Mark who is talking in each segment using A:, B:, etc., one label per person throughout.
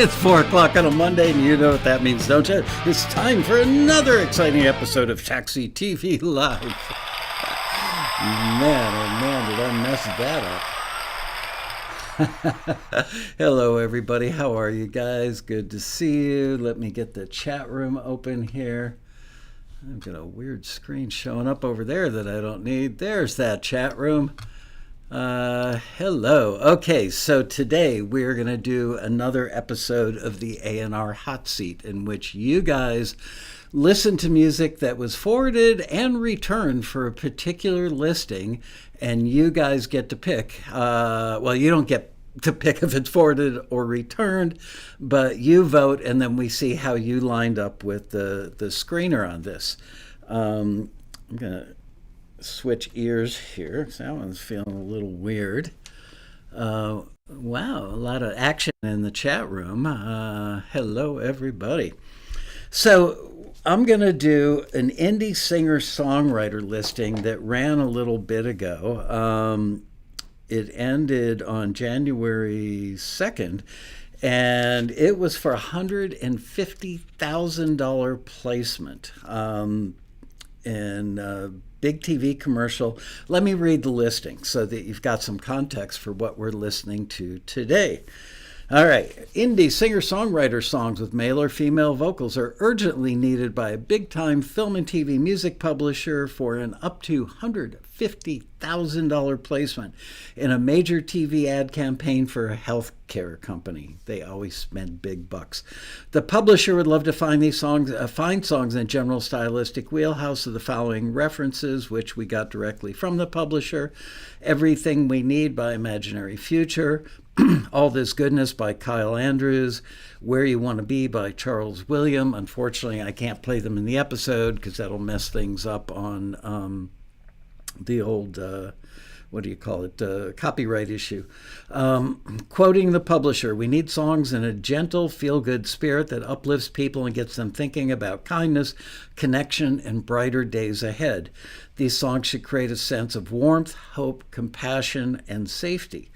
A: It's 4 o'clock on a Monday, and you know what that means, don't you? It's time for another exciting episode of TAXITV Live. Man, oh man, did I mess that up. Hello, everybody. How are you guys? Good to see you. Let me get the chat room open here. I've got a weird screen showing up over there that I don't need. There's that chat room. Hello. Okay, so today we're going to do another episode of the A&R Hot Seat, in which you guys listen to music that was forwarded and returned for a particular listing, and you guys get to pick. Well, you don't get to pick if it's forwarded or returned, but you vote, and then we see how you lined up with the screener on this. I'm going to switch ears here. That one's feeling a little weird. Wow, a lot of action in the chat room. Hello, everybody. So I'm going to do an indie singer-songwriter listing that ran a little bit ago. It ended on January 2nd, and it was for $150,000 placement. And big TV commercial. Let me read the listing so that you've got some context for what we're listening to today. All right. Indie singer-songwriter songs with male or female vocals are urgently needed by a big-time film and TV music publisher for an up to $150,000 placement in a major TV ad campaign for a healthcare company. They always spend big bucks. The publisher would love to find these songs, find songs in general stylistic wheelhouse of the following references, which we got directly from the publisher: Everything We Need by Imaginary Future, All This Goodness by Kyle Andrews, Where You Want to Be by Charles William. Unfortunately, I can't play them in the episode because that'll mess things up on the old, copyright issue. Quoting the publisher, we need songs in a gentle, feel-good spirit that uplifts people and gets them thinking about kindness, connection, and brighter days ahead. These songs should create a sense of warmth, hope, compassion, and safety.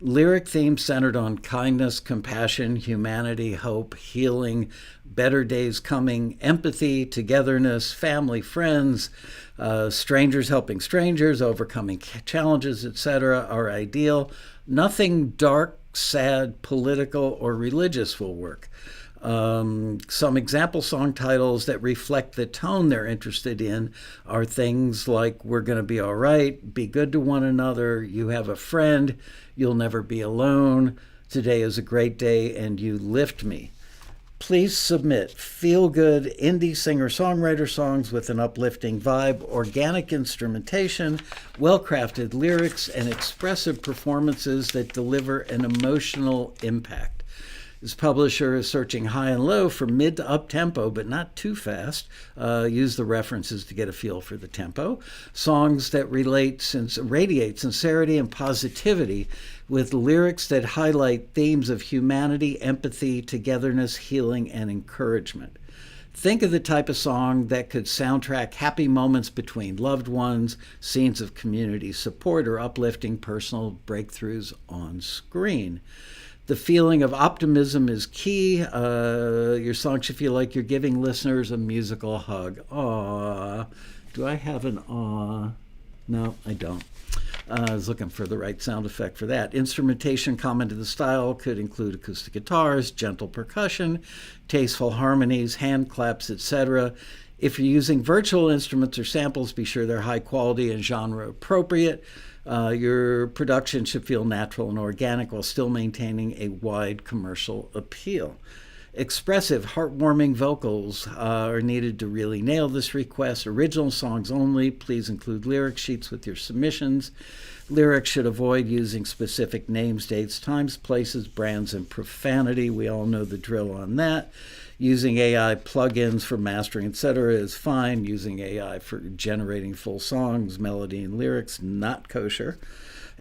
A: Lyric themes centered on kindness, compassion, humanity, hope, healing, better days coming, empathy, togetherness, family, friends, strangers helping strangers, overcoming challenges, etc. are ideal. Nothing dark, sad, political, or religious will work. Some example song titles that reflect the tone they're interested in are things like We're Gonna Be All Right, Be Good to One Another, You Have a Friend, You'll Never Be Alone, Today is a Great Day, and You Lift Me. Please submit feel-good indie singer-songwriter songs with an uplifting vibe, organic instrumentation, well-crafted lyrics, and expressive performances that deliver an emotional impact. This publisher is searching high and low for mid to up tempo, but not too fast. Use the references to get a feel for the tempo. Songs that radiate sincerity and positivity with lyrics that highlight themes of humanity, empathy, togetherness, healing, and encouragement. Think of the type of song that could soundtrack happy moments between loved ones, scenes of community support, or uplifting personal breakthroughs on screen. The feeling of optimism is key. Your song should feel like you're giving listeners a musical hug. Aww. Do I have an aw? No, I don't. I was looking for the right sound effect for that. Instrumentation common to the style could include acoustic guitars, gentle percussion, tasteful harmonies, hand claps, etc. If you're using virtual instruments or samples, be sure they're high quality and genre appropriate. Your production should feel natural and organic while still maintaining a wide commercial appeal. Expressive, heartwarming vocals are needed to really nail this request. Original songs only. Please include lyric sheets with your submissions. Lyrics should avoid using specific names, dates, times, places, brands, and profanity. We all know the drill on that. Using AI plugins for mastering, etc. is fine. Using AI for generating full songs, melody, and lyrics, not kosher.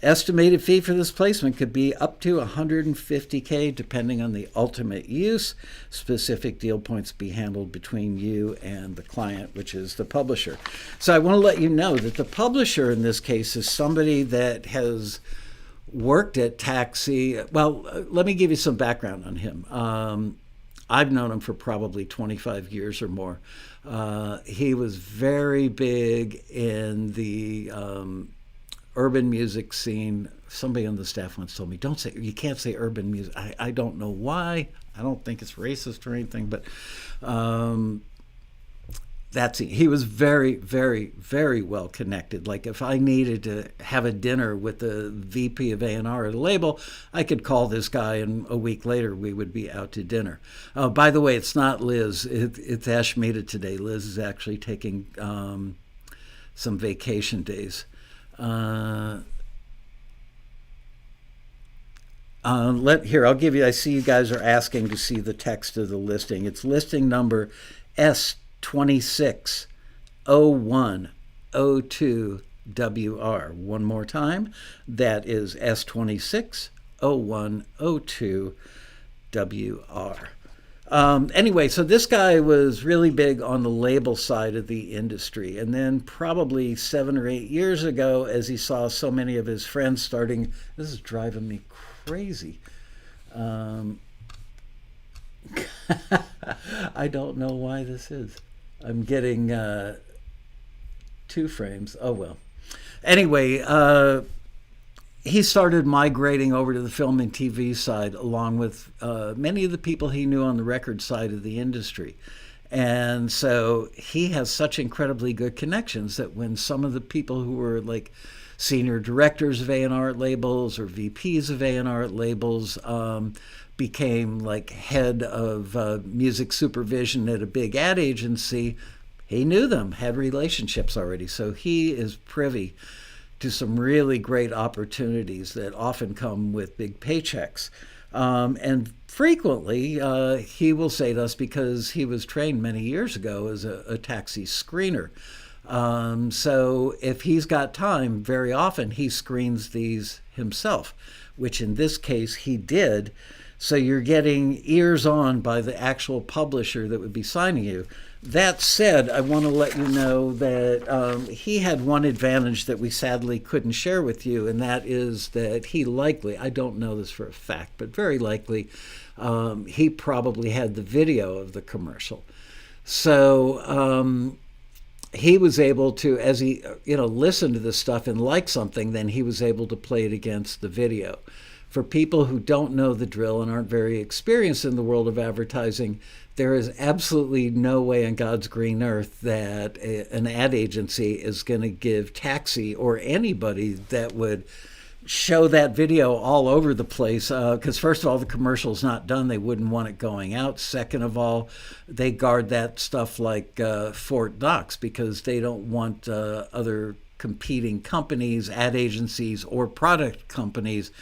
A: Estimated fee for this placement could be up to $150K depending on the ultimate use. Specific deal points be handled between you and the client, which is the publisher. So I want to let you know that the publisher in this case is somebody that has worked at Taxi. Well, let me give you some background on him. I've known him for probably 25 years or more. He was very big in the urban music scene. Somebody on the staff once told me, "Don't say you can't say urban music." I don't know why. I don't think it's racist or anything, but he was very, very, very well connected. Like if I needed to have a dinner with the VP of A&R at a label, I could call this guy, and a week later we would be out to dinner. By the way, it's not Liz. It's Ashmita today. Liz is actually taking some vacation days. I'll give you. I see you guys are asking to see the text of the listing. It's listing number S260102WR. One more time. That is S260102WR. Anyway, so this guy was really big on the label side of the industry. And then probably 7 or 8 years ago, as he saw so many of his friends starting, this is driving me crazy. I don't know why this is. I'm getting 2 frames. Oh, well. Anyway, he started migrating over to the film and TV side along with many of the people he knew on the record side of the industry. And so he has such incredibly good connections that when some of the people who were like senior directors of A&R labels or VPs of A&R labels became like head of music supervision at a big ad agency, he knew them, had relationships already. So he is privy to some really great opportunities that often come with big paychecks. And frequently, he will say to us, because he was trained many years ago as a taxi screener. So if he's got time, very often he screens these himself, which in this case he did. So you're getting ears on by the actual publisher that would be signing you. That said, I want to let you know that he had one advantage that we sadly couldn't share with you, and that is that he likely, I don't know this for a fact, but very likely, he probably had the video of the commercial. So he was able to, as he listened to this stuff and liked something, then he was able to play it against the video. For people who don't know the drill and aren't very experienced in the world of advertising, there is absolutely no way on God's green earth that an ad agency is going to give Taxi or anybody that would show that video all over the place. Because first of all, the commercial's not done. They wouldn't want it going out. Second of all, they guard that stuff like Fort Knox because they don't want other competing companies, ad agencies, or product companies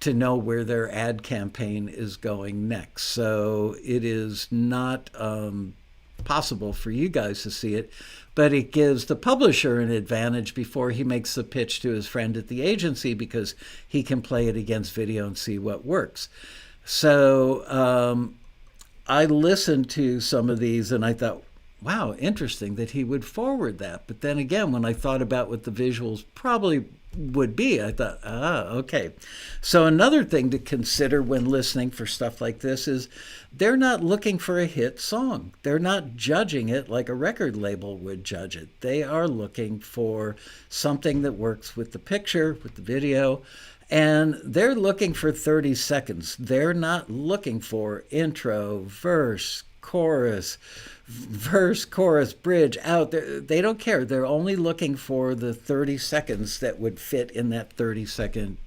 A: to know where their ad campaign is going next. So it is not possible for you guys to see it, but it gives the publisher an advantage before he makes the pitch to his friend at the agency because he can play it against video and see what works. So I listened to some of these and I thought, wow, interesting that he would forward that. But then again, when I thought about what the visuals probably would be, I thought, okay. So another thing to consider when listening for stuff like this is they're not looking for a hit song. They're not judging it like a record label would judge it. They are looking for something that works with the picture, with the video, and they're looking for 30 seconds. They're not looking for intro, verse, chorus, bridge, out. They don't care. They're only looking for the 30 seconds that would fit in that 30-second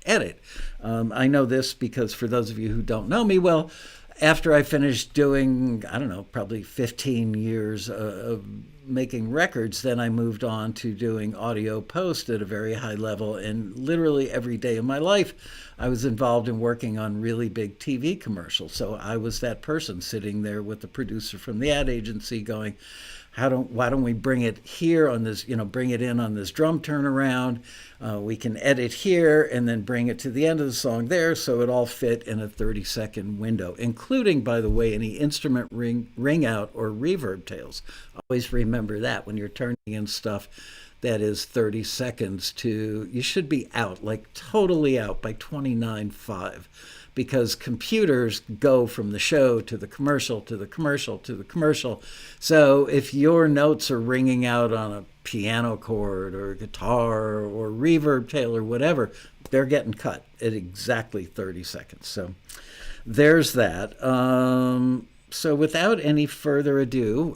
A: edit. I know this because for those of you who don't know me well, after I finished doing, I don't know, probably 15 years of making records, then I moved on to doing audio post at a very high level. And literally every day of my life, I was involved in working on really big TV commercials. So I was that person sitting there with the producer from the ad agency going, why don't we bring it here on this, bring it in on this drum turnaround. We can edit here and then bring it to the end of the song there. So it all fit in a 30-second window, including, by the way, any instrument ring out or reverb tails. Always remember that when you're turning in stuff that is 30 seconds to, you should be out, like totally out by 29.5, because computers go from the show to the commercial to the commercial to the commercial. So if your notes are ringing out on a piano chord or a guitar or reverb tail or whatever, they're getting cut at exactly 30 seconds. So there's that. So without any further ado,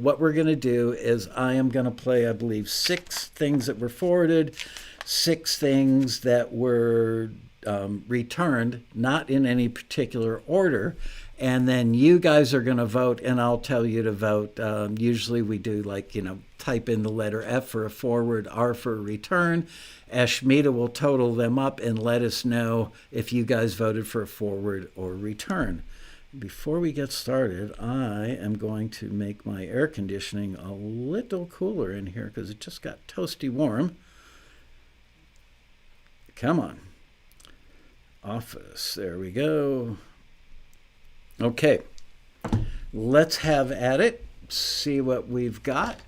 A: what we're going to do is I am going to play, I believe, 6 things that were forwarded, 6 things that were returned, not in any particular order. And then you guys are going to vote, and I'll tell you to vote. Usually we do, like, type in the letter F for a forward, R for a return. Ashmita will total them up and let us know if you guys voted for a forward or return. Before we get started, I am going to make my air conditioning a little cooler in here because it just got toasty warm. Come on. Office. There we go. Okay. Let's have at it. See what we've got.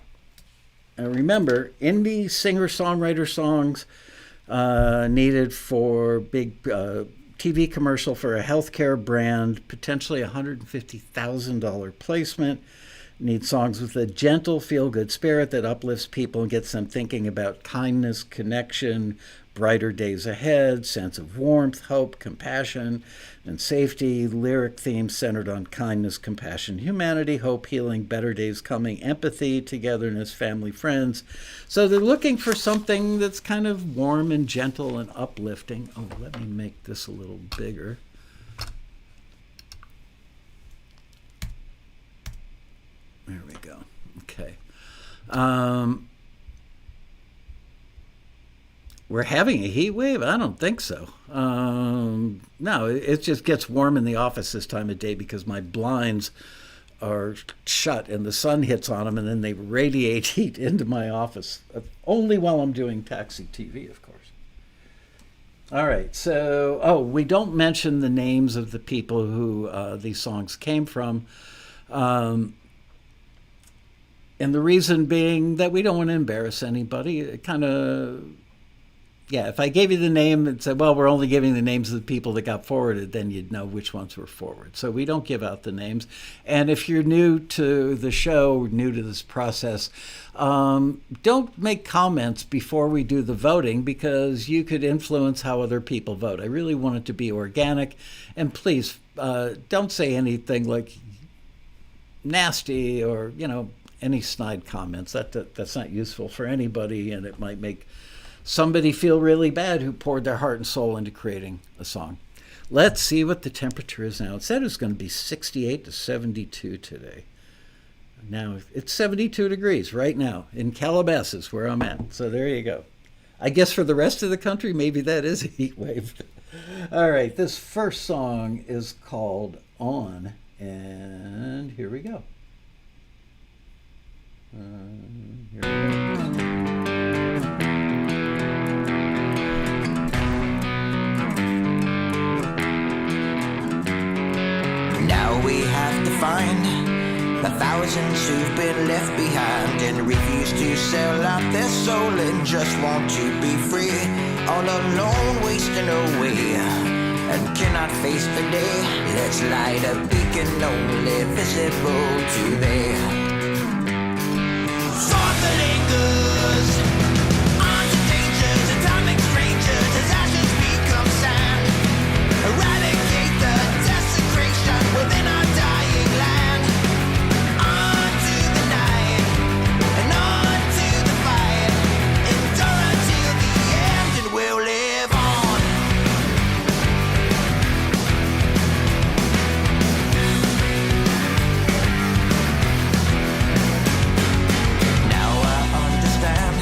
A: And remember, indie singer-songwriter songs needed for big TV commercial for a healthcare brand, potentially $150,000 placement. Need songs with a gentle, feel-good spirit that uplifts people and gets them thinking about kindness, connection, brighter days ahead, sense of warmth, hope, compassion, and safety. Lyric themes centered on kindness, compassion, humanity, hope, healing, better days coming, empathy, togetherness, family, friends. So they're looking for something that's kind of warm and gentle and uplifting. Oh, let me make this a little bigger. There we go. Okay. We're having a heat wave? I don't think so. No, it just gets warm in the office this time of day because my blinds are shut and the sun hits on them and then they radiate heat into my office. Only while I'm doing TAXITV, of course. All right, so, we don't mention the names of the people who these songs came from. And the reason being that we don't want to embarrass anybody. It kind of... Yeah, if I gave you the name and said, well, we're only giving the names of the people that got forwarded, then you'd know which ones were forward. So we don't give out the names. And if you're new to the show, new to this process, don't make comments before we do the voting because you could influence how other people vote. I really want it to be organic. And please, don't say anything like nasty or, any snide comments. That's not useful for anybody, and it might make somebody feel really bad who poured their heart and soul into creating a song. Let's see what the temperature is now. It said it was going to be 68 to 72 today. Now it's 72 degrees right now in Calabasas, where I'm at. So there you go. I guess for the rest of the country, maybe that is a heat wave. All right, this first song is called On, and here we go. Here we go.
B: Now we have to find the thousands who've been left behind and refuse to sell out their soul and just want to be free, all alone wasting away and cannot face the day. Let's light a beacon only visible to they. Sword that lingers onto dangers, atomic strangers as ashes become sand. Eradicate the desecration within our dying land. On to the night and on to the fight. Endure until the end and we'll live on. Now I understand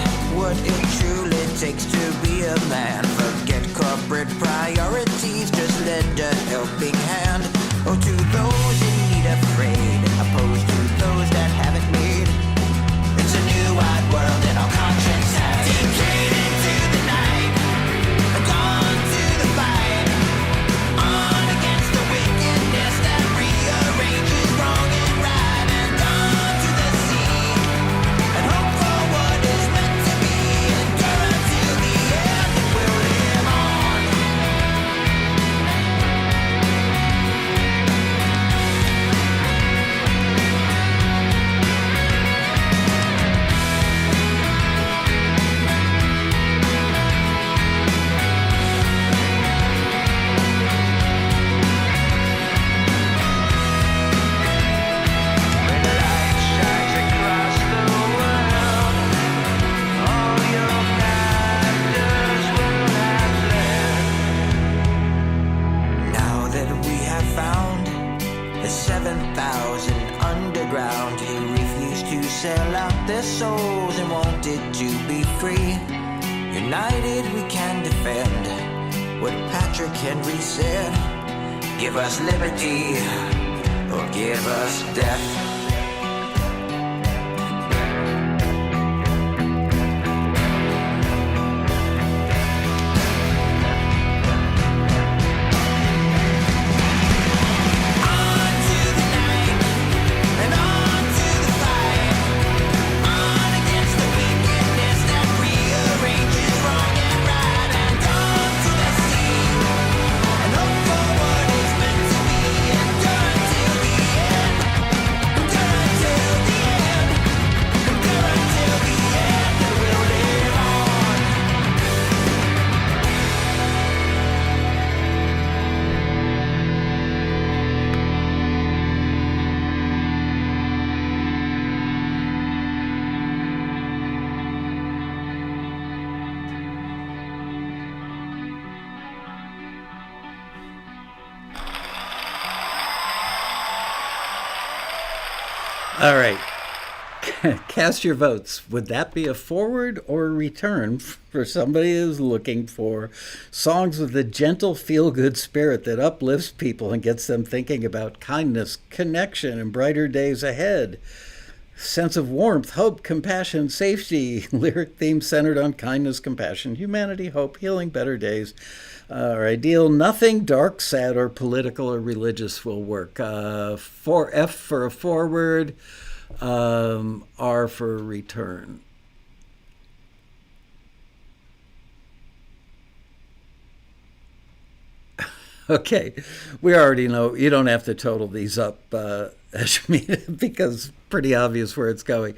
B: 7,000 underground who refused to sell out their souls and wanted to be free. United we can defend what Patrick Henry said. Give us liberty or give us death.
A: All right. Cast your votes. Would that be a forward or a return for somebody who's looking for songs with a gentle, feel-good spirit that uplifts people and gets them thinking about kindness, connection, and brighter days ahead? Sense of warmth, hope, compassion, safety, lyric theme centered on kindness, compassion, humanity, hope, healing, better days. Our ideal, nothing dark, sad, or political or religious will work. For F for a forward, R for a return. Okay, we already know you don't have to total these up, because pretty obvious where it's going.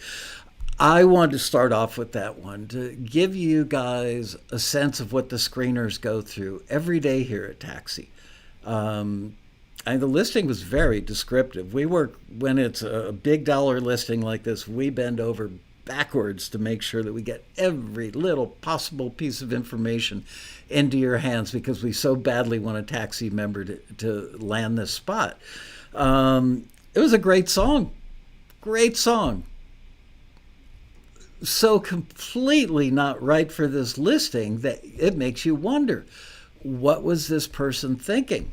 A: I wanted to start off with that one to give you guys a sense of what the screeners go through every day here at Taxi. And the listing was very descriptive. We work, when it's a big dollar listing like this, we bend over backwards to make sure that we get every little possible piece of information into your hands because we so badly want a Taxi member to land this spot. It was a great song. Great song. So completely not right for this listing that it makes you wonder, what was this person thinking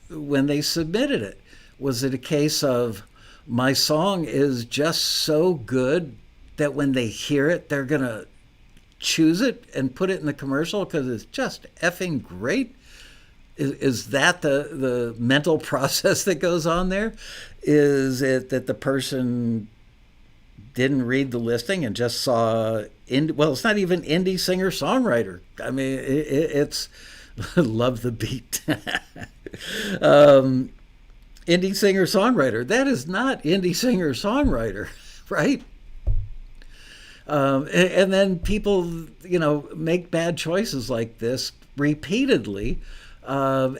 A: when they submitted it? Was it a case of, my song is just so good that when they hear it, they're going to choose it and put it in the commercial because it's just effing great? Is that the mental process that goes on there? Is it that the person didn't read the listing and just saw, well, it's not even indie singer-songwriter. I mean, it's, love the beat. Indie singer-songwriter. That is not indie singer-songwriter, right? And then people, make bad choices like this repeatedly, and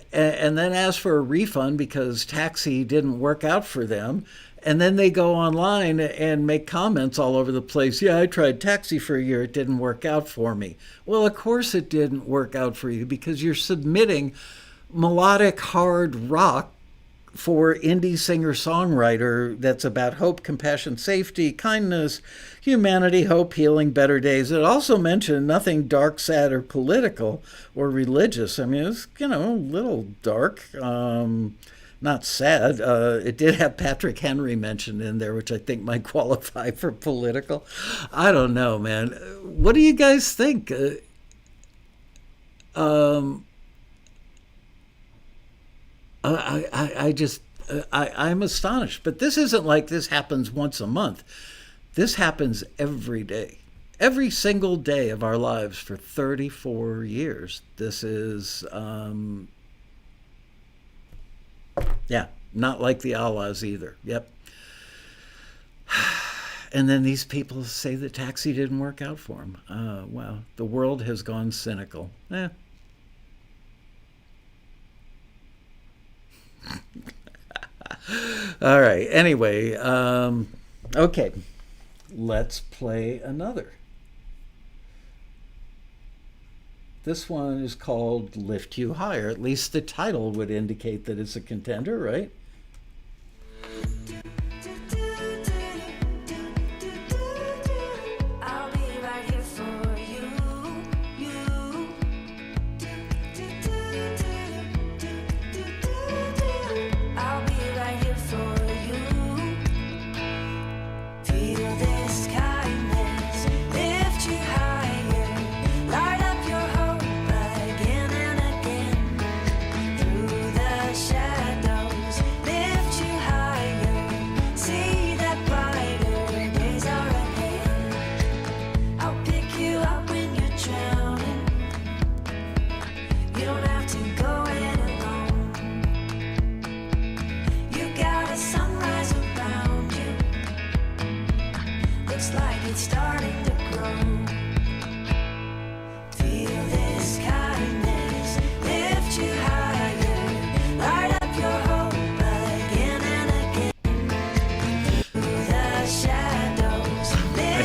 A: then ask for a refund because Taxi didn't work out for them. And then they go online and make comments all over the place. Yeah, I tried Taxi for a year. It didn't work out for me. Well, of course it didn't work out for you because you're submitting melodic hard rock for indie singer-songwriter that's about hope, compassion, safety, kindness, humanity, hope, healing, better days. It also mentioned nothing dark, sad, or political or religious. I mean, it's, a little dark. Not sad. It did have Patrick Henry mentioned in there, which I think might qualify for political. I don't know, man. What do you guys think? I'm astonished. But this isn't like this happens once a month. This happens every day. Every single day of our lives for 34 years. This is... not like the Allahs either. Yep. And then these people say that Taxi didn't work out for them. Wow. The world has gone cynical. All right. Anyway, okay. Let's play another. This one is called Lift You Higher. At least the title would indicate that it's a contender, right?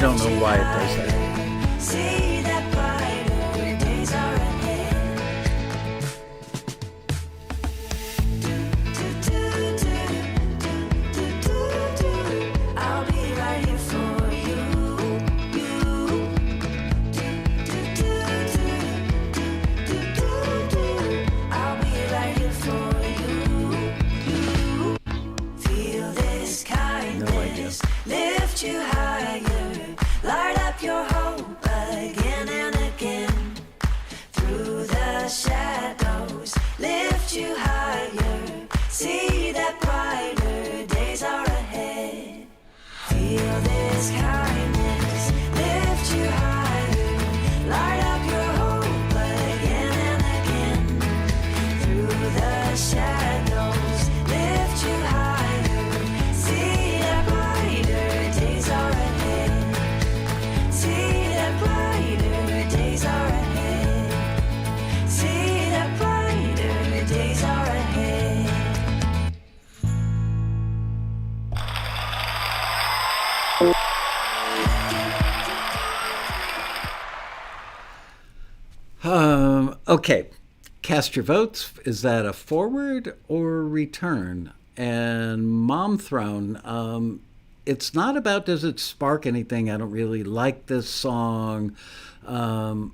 A: don't know why it does that.
B: See that brighter days are ahead. I'll be right here for you. I'll be right here for you. Feel this kindness lift you higher. Light up your hope again and again. Through the shadows, lift you higher. See that brighter days are ahead. Feel this kindness lift you higher. Light up your hope again and again. Through the shadows, lift you higher. See that brighter days are ahead. See that brighter days are ahead. See that brighter days are ahead.
A: Okay, cast your votes. Is that a forward or return? And Mom Throne, it's not about does it spark anything. I don't really like this song. And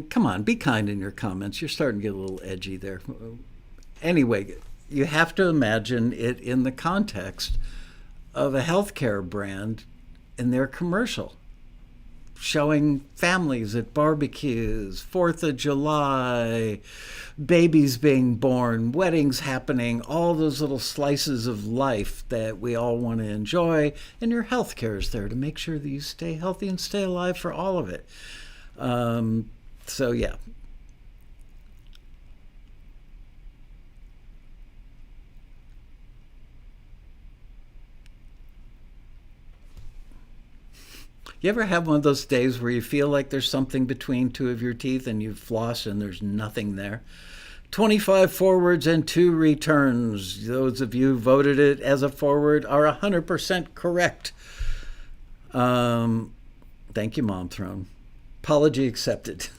A: come on, be kind in your comments. You're starting to get a little edgy there. Anyway, you have to imagine it in the context of a healthcare brand in their commercial, showing families at barbecues, 4th of July, babies being born, weddings happening, all those little slices of life that we all want to enjoy. And your healthcare is there to make sure that you stay healthy and stay alive for all of it. So, yeah. You ever have one of those days where you feel like there's something between two of your teeth and you floss and there's nothing there? 25 forwards and 2 returns. Those of you who voted it as a forward are 100% correct. Thank you, Mom Throne. Apology accepted.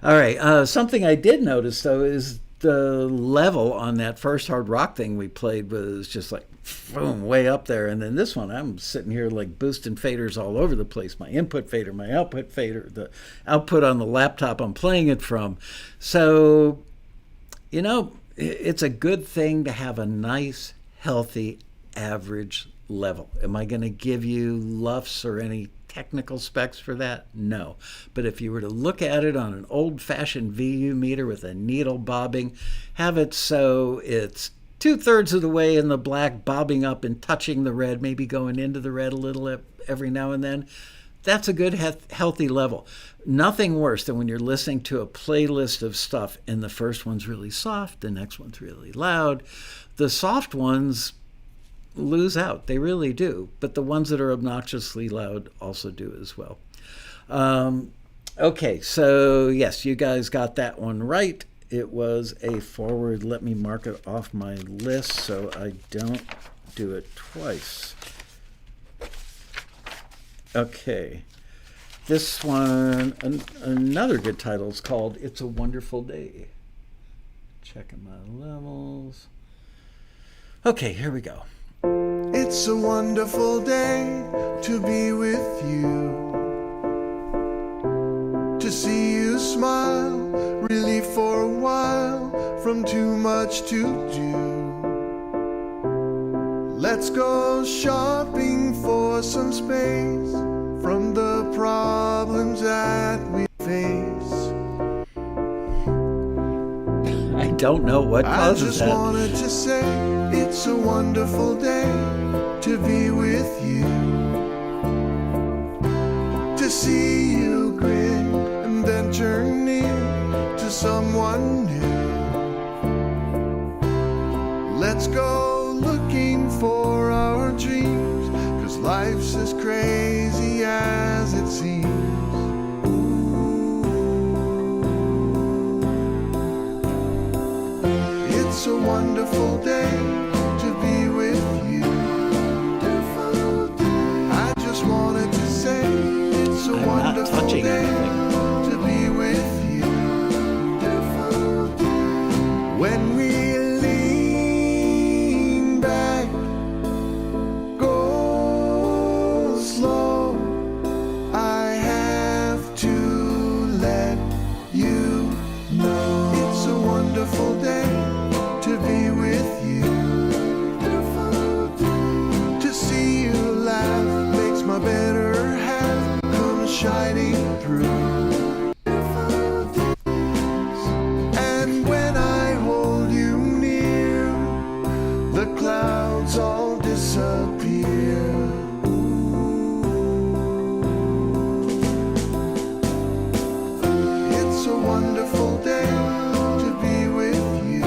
A: All right. Something I did notice, though, is the level on that first hard rock thing we played was just like, boom, way up there. And then this one, I'm sitting here like boosting faders all over the place. My input fader, my output fader, the output on the laptop I'm playing it from. So, you know, it's a good thing to have a nice, healthy, average level. Am I going to give you luffs or any technical specs for that? No. But if you were to look at it on an old-fashioned VU meter with a needle bobbing, have it so it's 2/3 of the way in the black, bobbing up and touching the red, maybe going into the red a little every now and then, that's a good, healthy level. Nothing worse than when you're listening to a playlist of stuff and the first one's really soft, the next one's really loud. The soft ones lose out. They really do. But the ones that are obnoxiously loud also do as well. Okay, so yes, you guys got that one right. It was a forward. Let me mark it off my list so I don't do it twice. Okay. This one, another good title, is called It's a Wonderful Day. Checking my levels. Okay, here we go.
C: It's a wonderful day to be with you, to see you smile, relief for a while from too much to do. Let's go shopping for some space from the problems that we face.
A: I don't know what causes
C: I
A: that.
C: just wanted to say it's a wonderful day to be with you, to see you grin and then turn near to someone new. Let's go looking for our dreams, 'cause life's as crazy as it seems. It's a wonderful day to be with you. Wonderful wonderful day to be with you. To see you laugh makes my better half come shining through. And when I hold you near, the clouds all disappear. It's a wonderful day to be with you.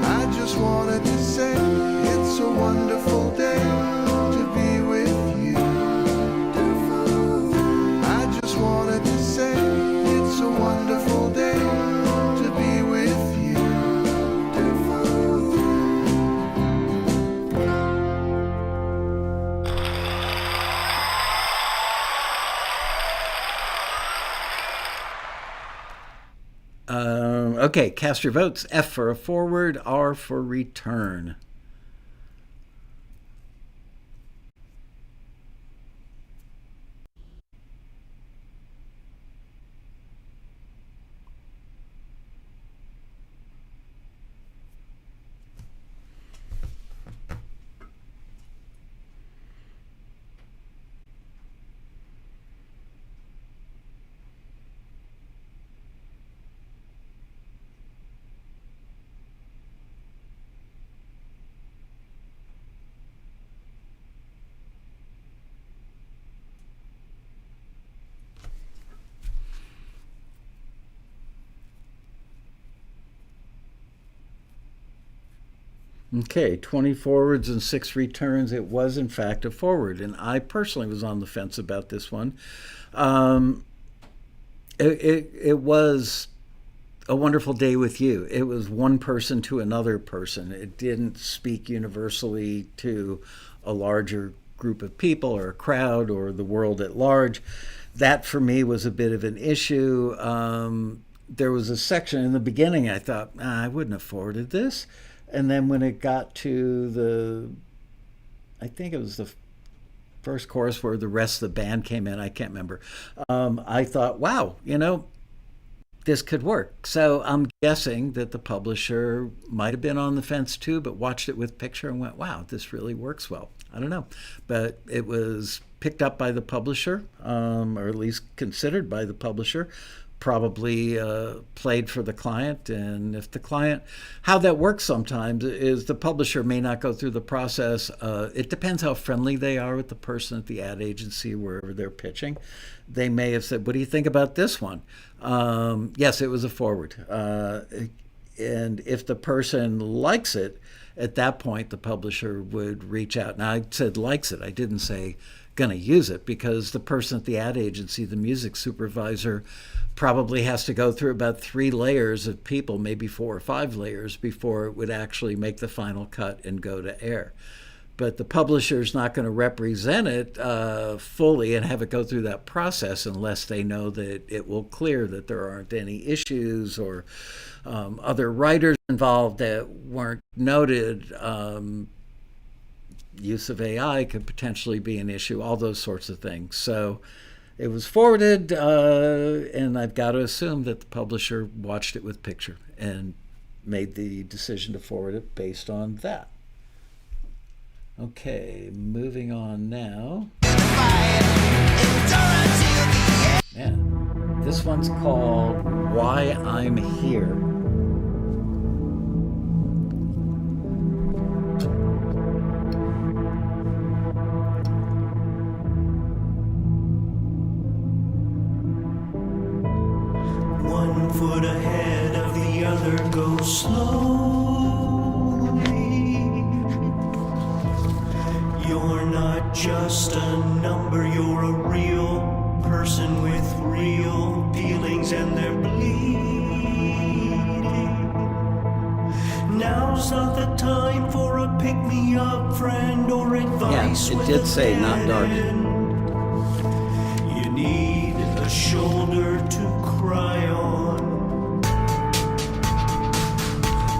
C: I just wanted to say it's a wonderful day to be with you. I just wanted to say it's a wonderful day to be with you.
A: Okay, cast your votes. F for a forward, R for return. Okay, 20 forwards and 6 returns. It was, in fact, a forward. And I personally was on the fence about this one. It was a wonderful day with you. It was one person to another person. It didn't speak universally to a larger group of people or a crowd or the world at large. That, for me, was a bit of an issue. There was a section in the beginning I thought, I wouldn't have forwarded this. And then when it got to I think it was the first chorus where the rest of the band came in, I can't remember. I thought, wow, this could work. So I'm guessing that the publisher might have been on the fence too, but watched it with picture and went, wow, this really works well. I don't know. But it was picked up by the publisher, or at least considered by the publisher. Probably played for the client, and if the client, how that works sometimes is the publisher may not go through the process. It depends how friendly they are with the person at the ad agency wherever they're pitching. They may have said, what do you think about this one? Yes, it was a forward. And if the person likes it, at that point the publisher would reach out. Now I said likes it, I didn't say going to use it, because the person at the ad agency, the music supervisor, probably has to go through about 3 layers of people, maybe 4 or 5 layers, before it would actually make the final cut and go to air. But the publisher's not going to represent it fully and have it go through that process unless they know that it will clear, that there aren't any issues or other writers involved that weren't noted. Use of AI could potentially be an issue, all those sorts of things. So it was forwarded, and I've got to assume that the publisher watched it with picture and made the decision to forward it based on that. Okay, moving on now. Man, this one's called Why I'm Here.
B: One foot ahead of the other, go slowly. You're not just a number, you're a real person with real feelings, and they're bleeding. Now's not the time for a pick-me-up friend or advice.
A: Yeah, it did say not dark.
B: You need a shoulder to cry on.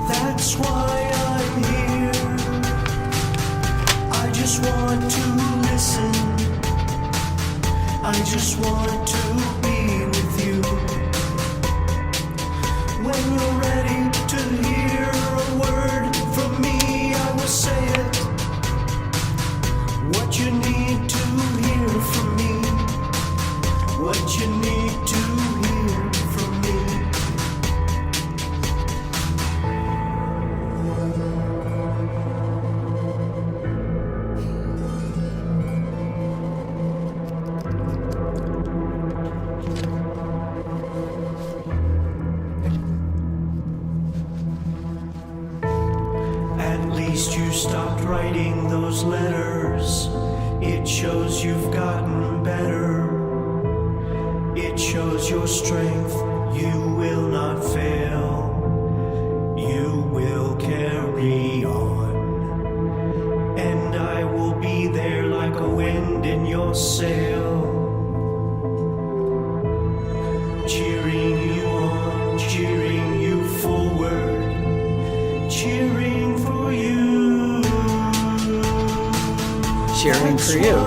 B: That's why I'm here. I just want to listen. I just want to be with you.
D: At least you stopped writing those letters. It shows you've gotten better. It shows your strength. You will not fail. You will carry on. And I will be there like a wind in your sail. Cheering you on, cheering you forward. Cheering for you.
A: Cheering for you.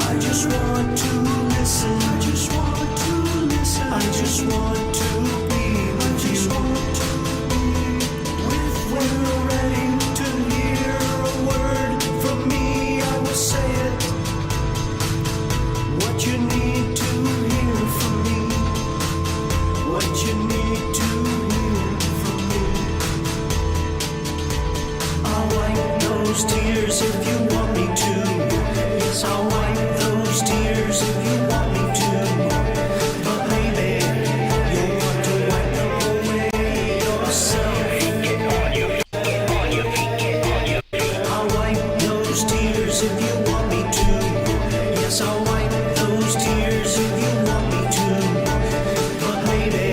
D: I just want to listen. I just want to listen. I just want to be with you. When you're ready to hear a word from me, I will say it. What you need to hear from me. What you need to hear from me. I'll wipe those tears if you want me to. Yes, I'll wipe those tears if you want me to. But maybe you'll want to wipe them away yourself. I'll wipe those tears if you want me to. Yes, I'll wipe those tears if you want me to. But maybe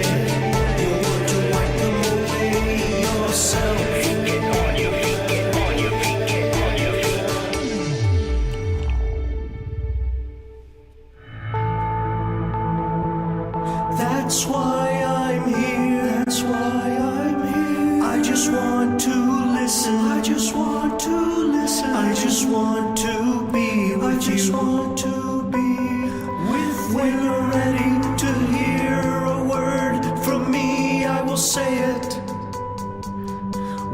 D: you'll want to wipe them away yourself. That's why I'm here. That's why I'm here. I just want to listen. I just want to listen. I just want to be with you. I just want to be with you. When you're ready to hear a word from me, I will say it.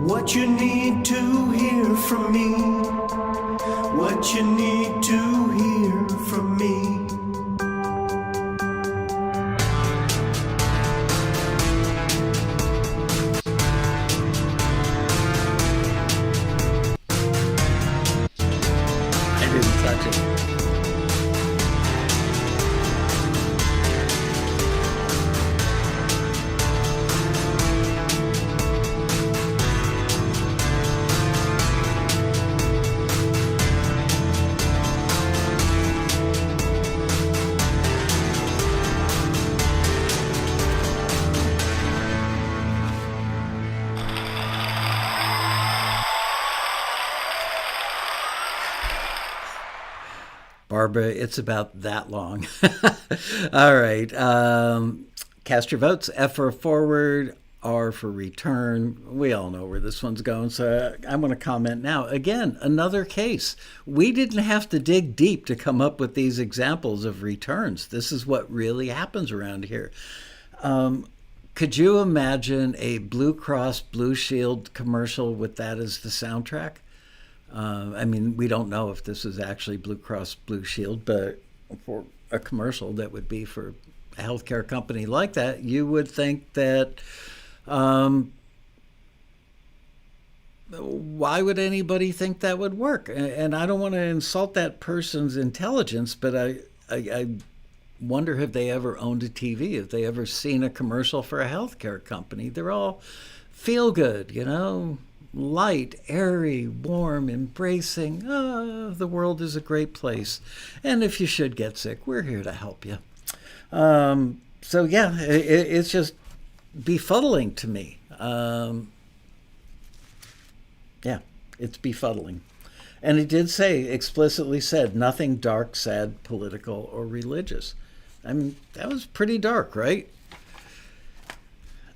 D: What you need to hear from me. What you need to hear from me.
A: I didn't touch it. Barbara, it's about that long. All right. Cast your votes. F for forward, R for return. We all know where this one's going, so I want to comment now. Again, another case. We didn't have to dig deep to come up with these examples of returns. This is what really happens around here. Could you imagine a Blue Cross Blue Shield commercial with that as the soundtrack? I mean, we don't know if this is actually Blue Cross Blue Shield, but for a commercial that would be for a healthcare company like that, you would think that why would anybody think that would work? And I don't want to insult that person's intelligence, but I wonder have they ever owned a TV, if they ever seen a commercial for a healthcare company. They're all feel good, you know, light, airy, warm, embracing. Oh, the world is a great place. And if you should get sick, we're here to help you. So yeah, it's just befuddling to me. Yeah, it's befuddling. And it did say, explicitly said, nothing dark, sad, political, or religious. I mean, that was pretty dark, right?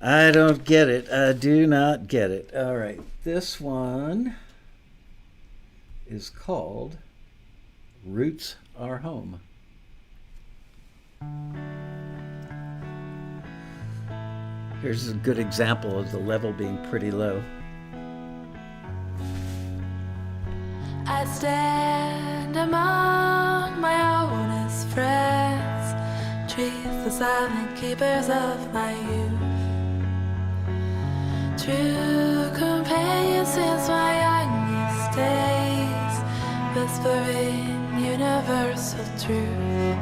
A: I don't get it. I do not get it. All right. This one is called Roots Are Home. Here's a good example of the level being pretty low.
E: I stand among my oldest friends, trees the silent keepers of my youth. True companions since my youngest days, whispering universal truth.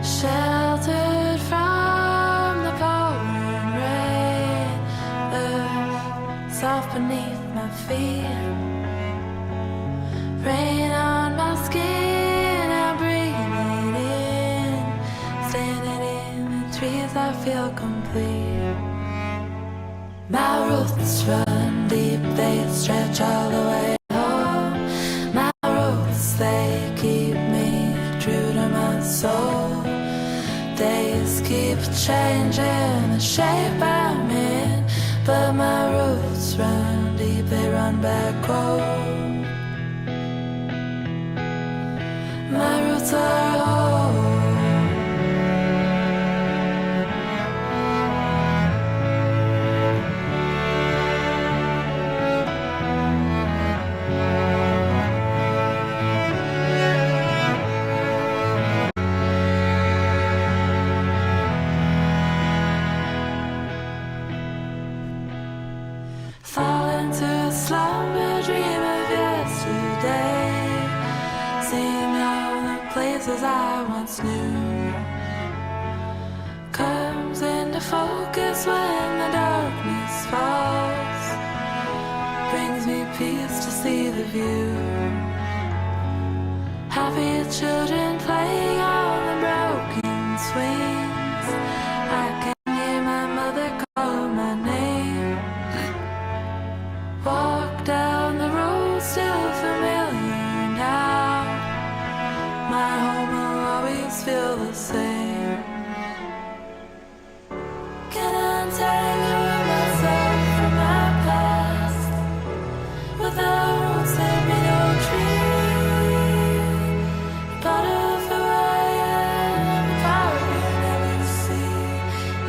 E: sheltered from the pouring rain, earth soft beneath my feet, rain on my skin, I breathe it in, standing in the trees I feel complete. My roots run deep, they stretch all the way home. My roots, they keep me true to my soul. Days keep changing the shape I'm in, but my roots run deep, they run back home. My roots are home. Fall into a slumber, dream of yesterday, seeing all the places I once knew. Comes into focus when the darkness falls, brings me peace to see the view. Happy children playing on the broken swings, I can hear my mother call my name. Walk down the road, still familiar now. My home will always feel the same. Can untangle myself from my past. Without roots there be no tree. Part of who I am, a part you never see.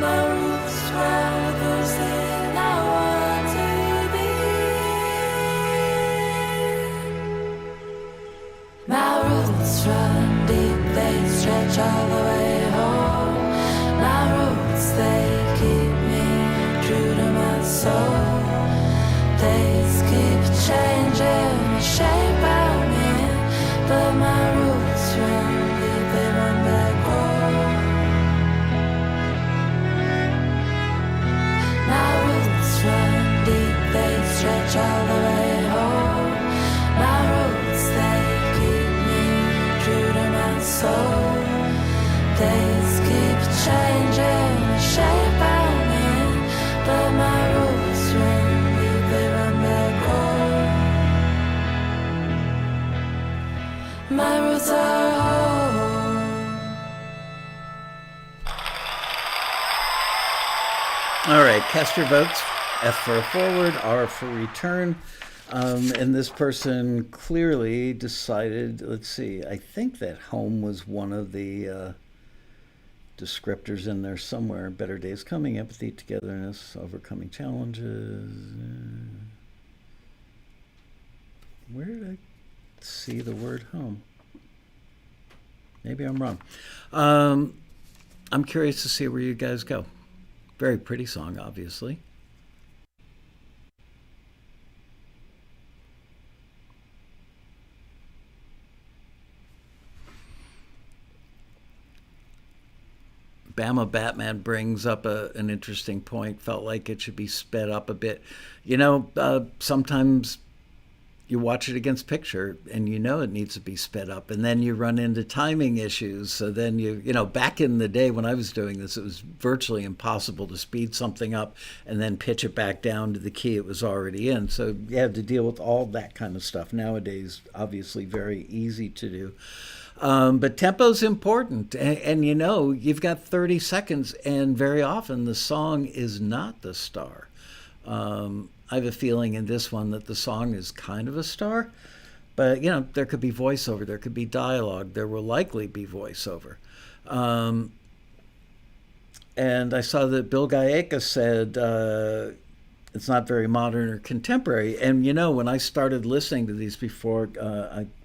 E: My roots run the person I want to be. My roots run deep, they stretch all the way home. My roots, they keep me true to my soul. Days keep changing the shape I'm in, but my roots run deep, they run back home. My roots run deep, they stretch all the way home. My roots, they keep me true to my soul. Days keep changing the shape I'm in, but my roots run deep, they run back home. My roots are home.
A: All right, cast your votes. F for forward, R for return. And this person clearly decided, let's see, I think that home was one of the descriptors in there somewhere. Better days coming, empathy, togetherness, overcoming challenges. Where did I see the word home? Maybe I'm wrong. I'm curious to see where you guys go. Very pretty song, obviously. Bama Batman brings up an interesting point. Felt like it should be sped up a bit. You know, sometimes you watch it against picture and you know it needs to be sped up, and then you run into timing issues. So then you know, back in the day when I was doing this, it was virtually impossible to speed something up and then pitch it back down to the key it was already in. So you had to deal with all that kind of stuff. Nowadays, obviously very easy to do. But tempo's important, and you know, you've got 30 seconds, and very often the song is not the star. I have a feeling in this one that the song is kind of a star, but you know, there could be voiceover, there could be dialogue, there will likely be voiceover. And I saw that Bill Gaeka said it's not very modern or contemporary. And you know, when I started listening to these before,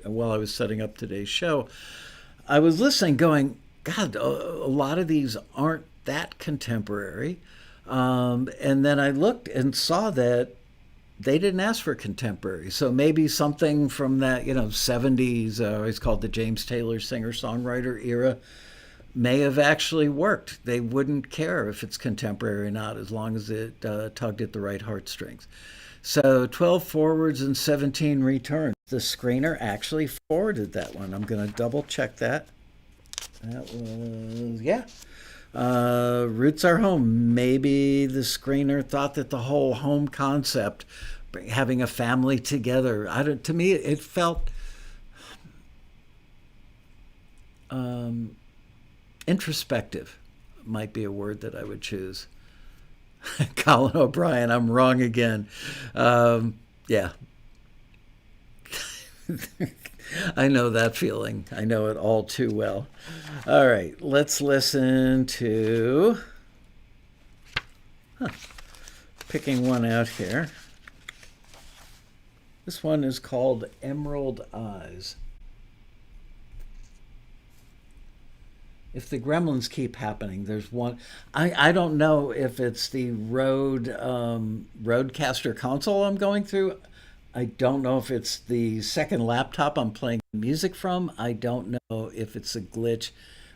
A: while I was setting up today's show, I was listening going, God, a lot of these aren't that contemporary. And then I looked and saw that they didn't ask for contemporary. So maybe something from that, you know, 70s, I always called the James Taylor singer-songwriter era, may have actually worked. They wouldn't care if it's contemporary or not, as long as it tugged at the right heartstrings. So 12 forwards and 17 returns. The screener actually forwarded that one. I'm going to double check that. That was, yeah. Roots Are Home. Maybe the screener thought that the whole home concept, having a family together, to me it felt introspective, might be a word that I would choose. Colin O'Brien, I'm wrong again. Yeah. I know that feeling. I know it all too well. All right, let's listen to... Picking one out here. This one is called Emerald Eyes. If the gremlins keep happening, there's one. I don't know if it's the Rodecaster console I'm going through. I don't know if it's the second laptop I'm playing music from. I don't know if it's a glitch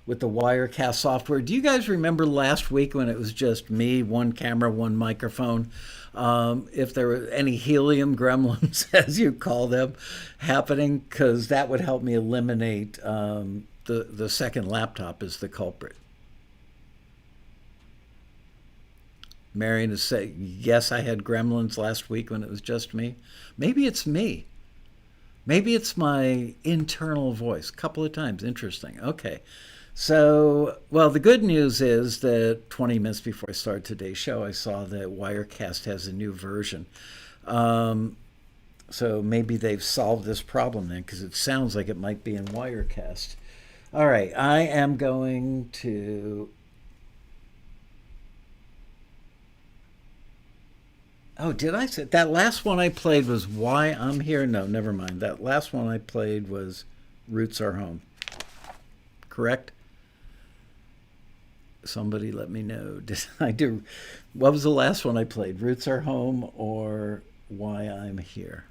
A: with the Wirecast software. Do you guys remember last week when it was just me, one camera, one microphone? If there were any helium gremlins, as you call them, happening, because that would help me eliminate the second laptop as the culprit. Marion is saying, yes, I had gremlins last week when it was just me. Maybe it's me. Maybe it's my internal voice. A couple of times. Interesting. Okay. So, well, the good news is that 20 minutes before I started today's show, I saw that Wirecast has a new version. So maybe they've solved this problem then, because it sounds like it might be in Wirecast. All right. I am going to... Oh, did I say that last one I played was Why I'm Here? No, never mind. That last one I played was Roots Are Home. Correct? Somebody let me know. Did I do? What was the last one I played? Roots Are Home or Why I'm Here?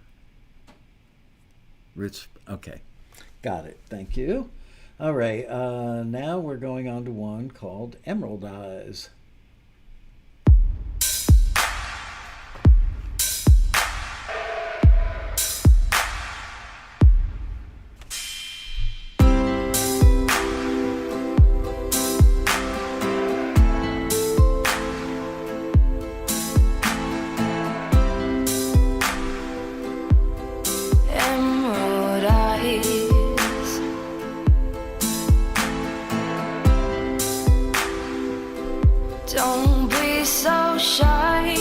A: Roots. Okay. Got it. Thank you. All right. Now we're going on to one called Emerald Eyes.
E: Don't be so shy.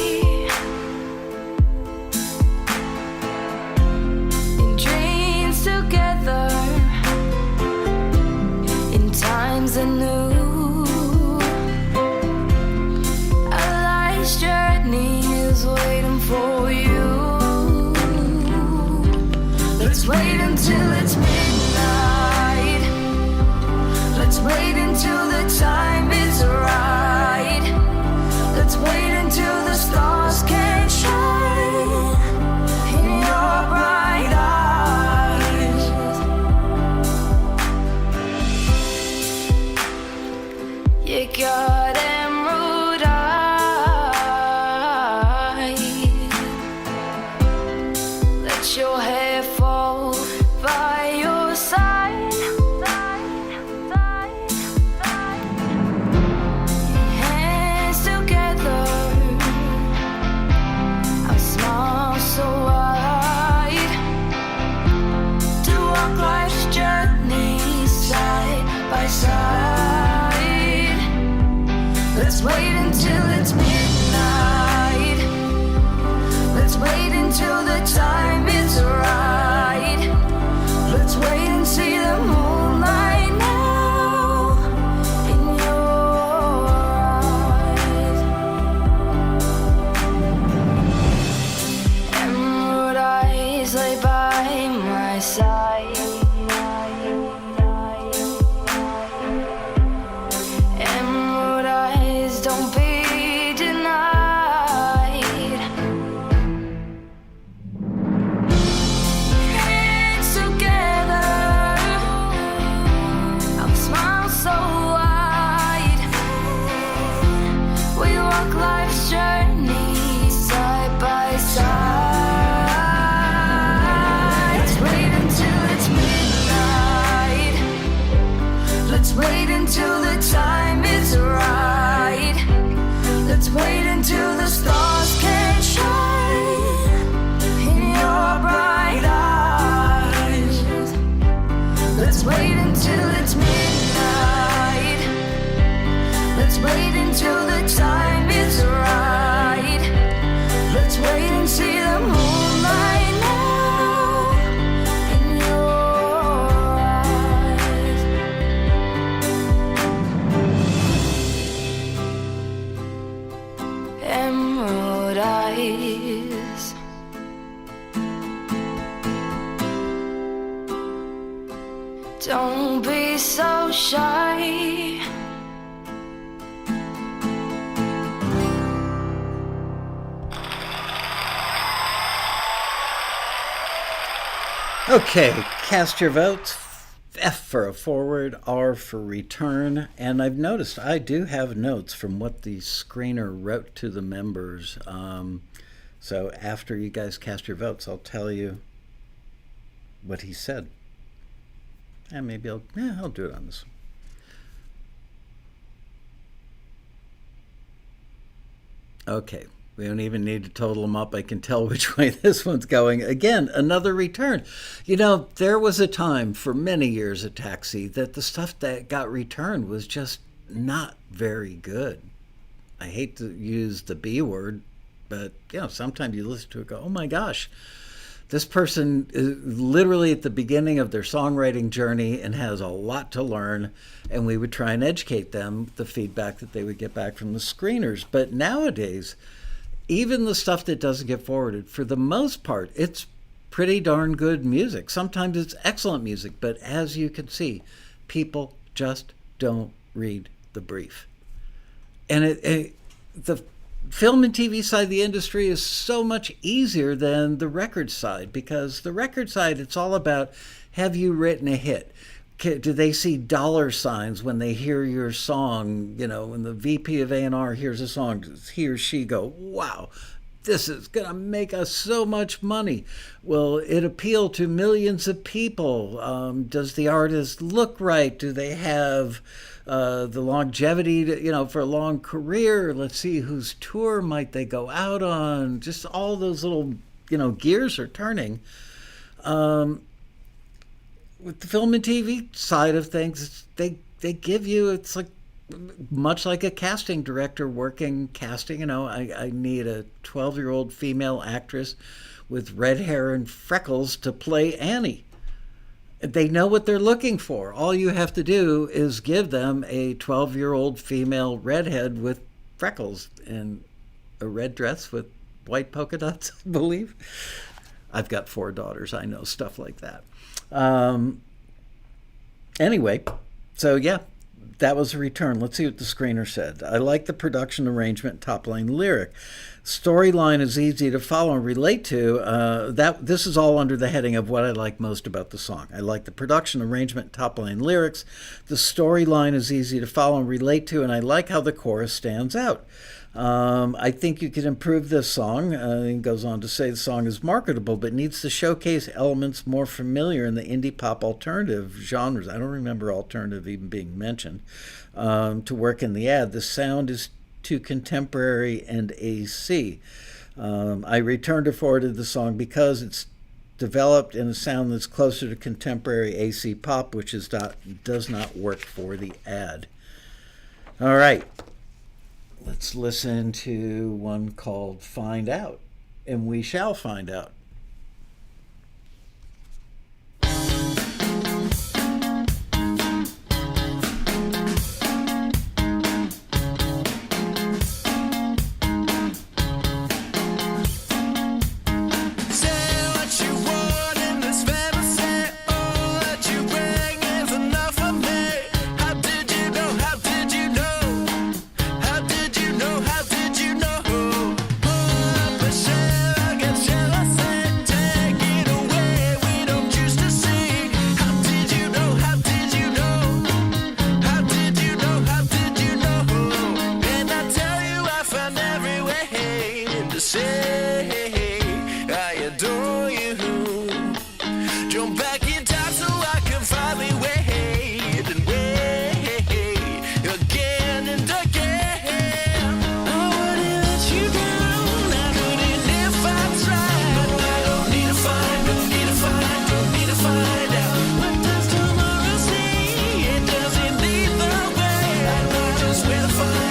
E: In dreams together, in times anew, a life's journey is waiting for you. Let's wait until it's midnight. Let's wait until the time is right. Let's wait until the stars can shine in your bright eyes. You got emerald eyes. Let your hair fall by your side. Let's wait until it's midnight. Let's wait until the time is right. Let's wait and see the moonlight now in your eyes. Emerald eyes lay by my side. Don't be denied. Hands together, I'll smile so wide. Let's wait until the time is right. Let's wait and see the moonlight now in your eyes. Emerald eyes. Don't be so shy.
A: Okay, cast your votes. F for a forward, R for return. And I've noticed I do have notes from what the screener wrote to the members. So after you guys cast your votes, I'll tell you what he said. And maybe I'll do it on this one. Okay, we don't even need to total them up. I can tell which way this one's going. Again, another return. You know, there was a time for many years at Taxi that the stuff that got returned was just not very good. I hate to use the B word, but sometimes you listen to it and go, oh my gosh. This person is literally at the beginning of their songwriting journey and has a lot to learn, and we would try and educate them, the feedback that they would get back from the screeners. But nowadays, even the stuff that doesn't get forwarded, for the most part, it's pretty darn good music. Sometimes it's excellent music, but as you can see, people just don't read the brief. And the film and TV side of the industry is so much easier than the record side, because the record side, it's all about, have you written a hit? Do they see dollar signs when they hear your song? When the VP of A&R hears a song, does he or she go, wow, this is going to make us so much money? Will it appeal to millions of people? Does the artist look right? Do they have the longevity for a long career? Let's see, whose tour might they go out on? Just all those little gears are turning. With the film and TV side of things, they give you, it's like much like a casting director working casting. I need a 12-year-old female actress with red hair and freckles to play Annie. They know what they're looking for. All you have to do is give them a 12-year-old female redhead with freckles and a red dress with white polka dots, I believe. I've got 4 daughters. I know stuff like that. Anyway, so yeah, that was a return. Let's see what the screener said. I like the production arrangement, top line lyric. Storyline is easy to follow and relate to. This is all under the heading of what I like most about the song. I like the production arrangement, top line lyrics. The storyline is easy to follow and relate to, and I like how the chorus stands out. I think you could improve this song. He goes on to say the song is marketable, but needs to showcase elements more familiar in the indie pop alternative genres. I don't remember alternative even being mentioned. To work in the ad, the sound is too contemporary and AC. I returned or forwarded the song because it's developed in a sound that's closer to contemporary AC pop, which does not work for the ad. All right. Let's listen to one called Find Out, and we shall find out.
B: Where to find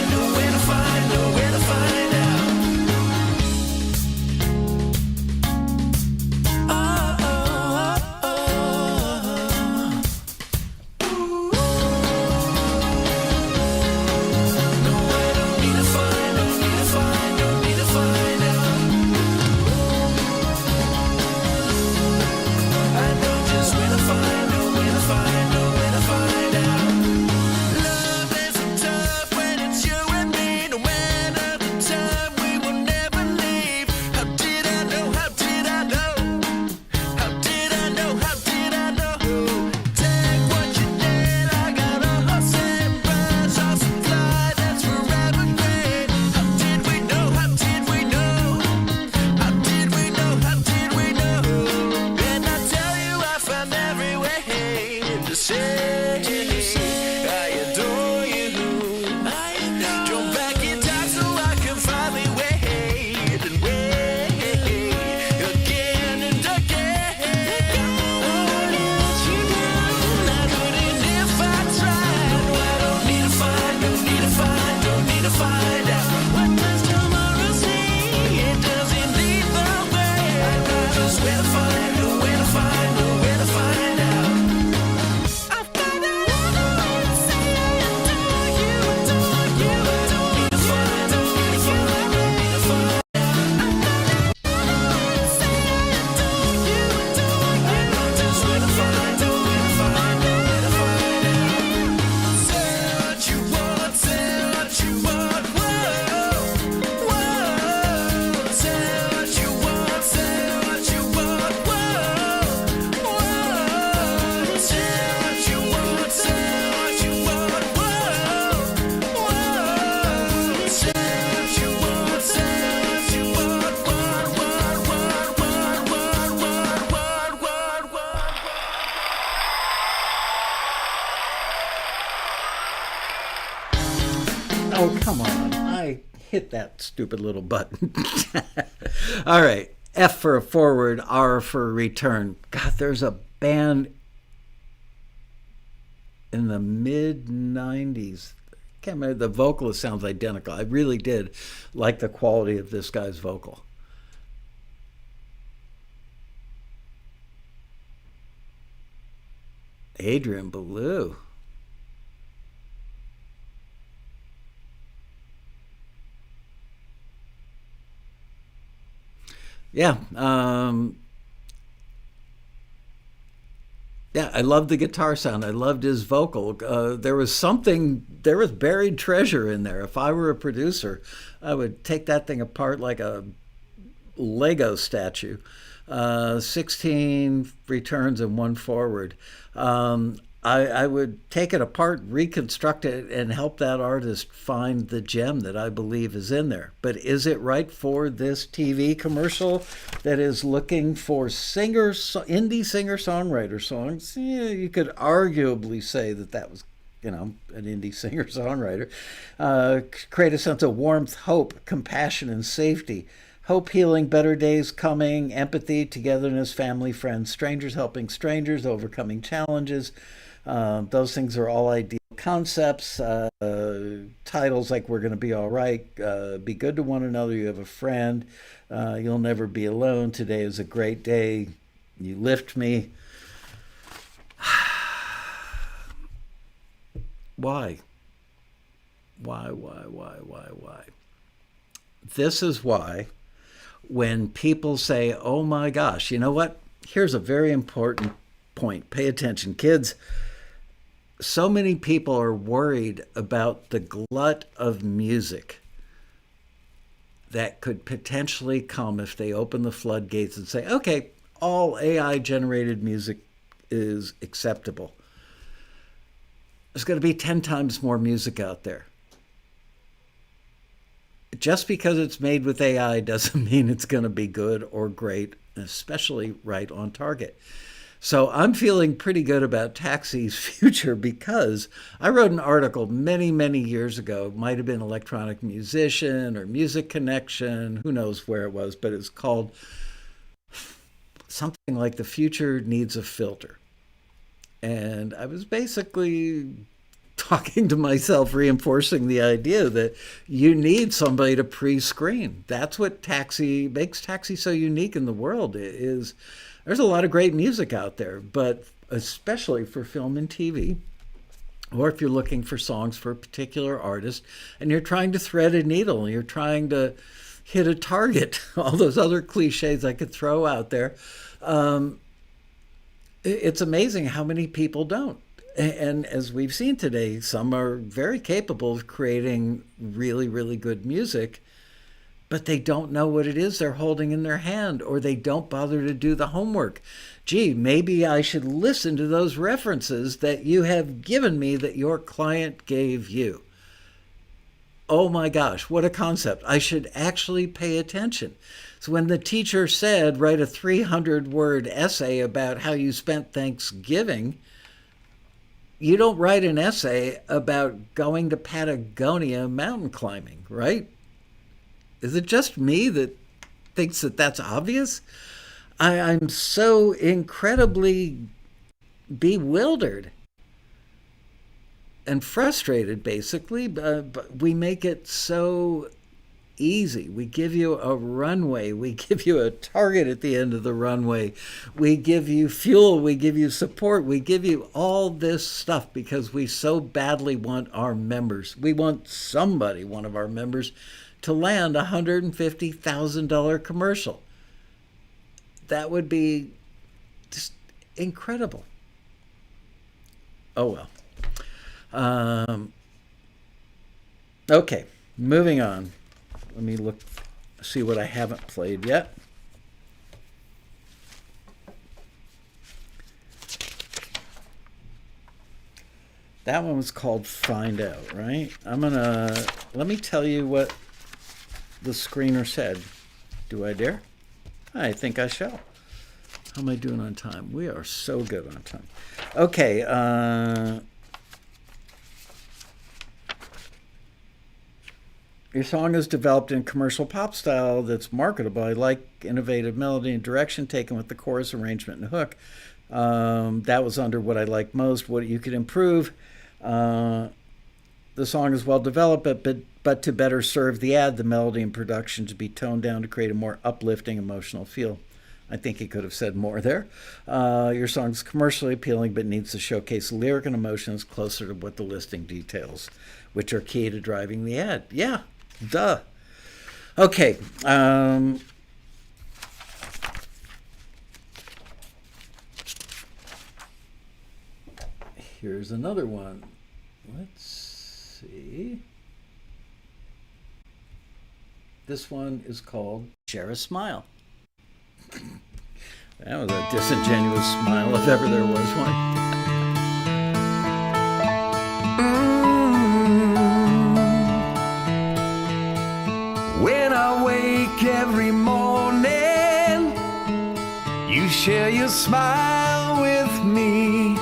A: Oh, come on. I hit that stupid little button. All right. F for a forward, R for a return. God, there's a band in the mid 90s. Can't remember. The vocalist sounds identical. I really did like the quality of this guy's vocal. Adrian Belew. Yeah. Yeah, I loved the guitar sound. I loved his vocal. There was buried treasure in there. If I were a producer, I would take that thing apart like a Lego statue. 16 returns and one forward. I would take it apart, reconstruct it, and help that artist find the gem that I believe is in there. But is it right for this TV commercial that is looking for indie singer-songwriter songs? Yeah, you could arguably say that was, an indie singer-songwriter. Create a sense of warmth, hope, compassion, and safety. Hope, healing, better days coming, empathy, togetherness, family, friends, strangers helping strangers, overcoming challenges. Those things are all ideal concepts. Titles like We're Going to Be All Right, Be Good to One Another, You Have a Friend, You'll Never Be Alone, Today is a Great Day, You Lift Me. Why? Why? This is why when people say, oh my gosh, you know what? Here's a very important point. Pay attention, kids. So many people are worried about the glut of music that could potentially come if they open the floodgates and say, okay, all AI generated music is acceptable. There's going to be 10 times more music out there. Just because it's made with AI doesn't mean it's going to be good or great, especially right on target. So I'm feeling pretty good about Taxi's future because I wrote an article many, many years ago. It might have been Electronic Musician or Music Connection. Who knows where it was, but it's called something like The Future Needs a Filter. And I was basically talking to myself, reinforcing the idea that you need somebody to pre-screen. That's what makes Taxi so unique in the world. Is there's a lot of great music out there, but especially for film and TV, or if you're looking for songs for a particular artist and you're trying to thread a needle and you're trying to hit a target, all those other cliches I could throw out there, it's amazing how many people don't. And as we've seen today, some are very capable of creating really, really good music, but they don't know what it is they're holding in their hand, or they don't bother to do the homework. Gee, maybe I should listen to those references that you have given me that your client gave you. Oh my gosh, what a concept. I should actually pay attention. So when the teacher said, write a 300-word essay about how you spent Thanksgiving, you don't write an essay about going to Patagonia mountain climbing, right? Is it just me that thinks that that's obvious? I'm so incredibly bewildered and frustrated, basically. But we make it so easy. We give you a runway. We give you a target at the end of the runway. We give you fuel. We give you support. We give you all this stuff because we so badly want our members. We want somebody, one of our members, to land a $150,000 commercial. That would be just incredible. Oh well. Okay, moving on. Let me see what I haven't played yet. That one was called Find Out, right? Let me tell you what the screener said. Do I dare? I think I shall. How am I doing on time? We are so good on time. Okay. Your song is developed in commercial pop style that's marketable. I like innovative melody and direction taken with the chorus arrangement and hook. That was under what I liked most. What you could improve. The song is well developed, but to better serve the ad, the melody and production to be toned down to create a more uplifting emotional feel. I think he could have said more there. Your song's commercially appealing, but needs to showcase lyric and emotions closer to what the listing details, which are key to driving the ad. Yeah, duh. Okay. Here's another one. Let's see. This one is called Share a Smile. That was a disingenuous smile if ever there was one.
C: When I wake every morning, you share your smile with me.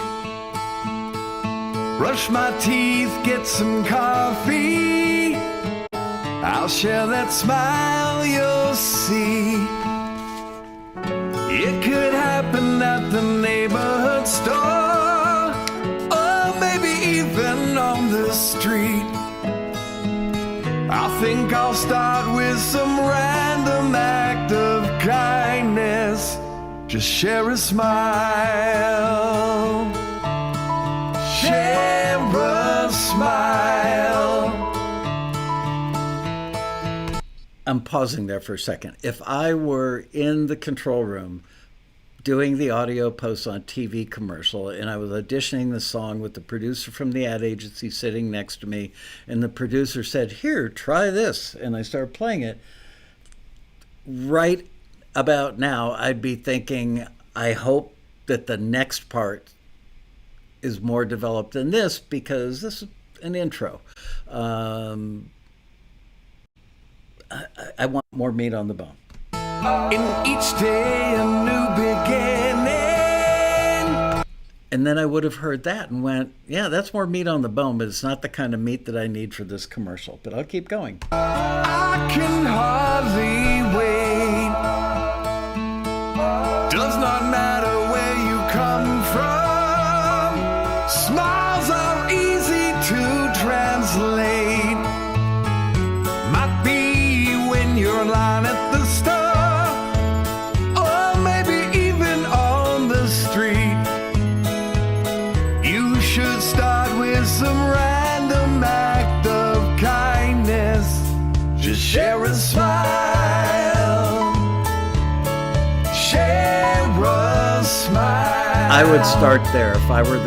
C: Brush my teeth, get some coffee. I'll share that smile you'll see. It could happen at the neighborhood store, or maybe even on the street. I think I'll start with some random act of kindness. Just share a smile. Share a smile.
A: I'm pausing there for a second. If I were in the control room doing the audio post on TV commercial and I was auditioning the song with the producer from the ad agency sitting next to me, and the producer said, "Here, try this," and I started playing it, right about now I'd be thinking, I hope that the next part is more developed than this, because this is an intro. I want more meat on the bone.
C: In each day a new beginning.
A: And then I would have heard that and went, yeah, that's more meat on the bone, but it's not the kind of meat that I need for this commercial. But I'll keep going.
C: I can hardly wait. Does not matter where you come from. Smiles are easy to translate. Might be when you're in line at the store, or maybe even on the street. You should start with some random act of kindness. Just share a smile. Share a smile.
A: I would start there. If I were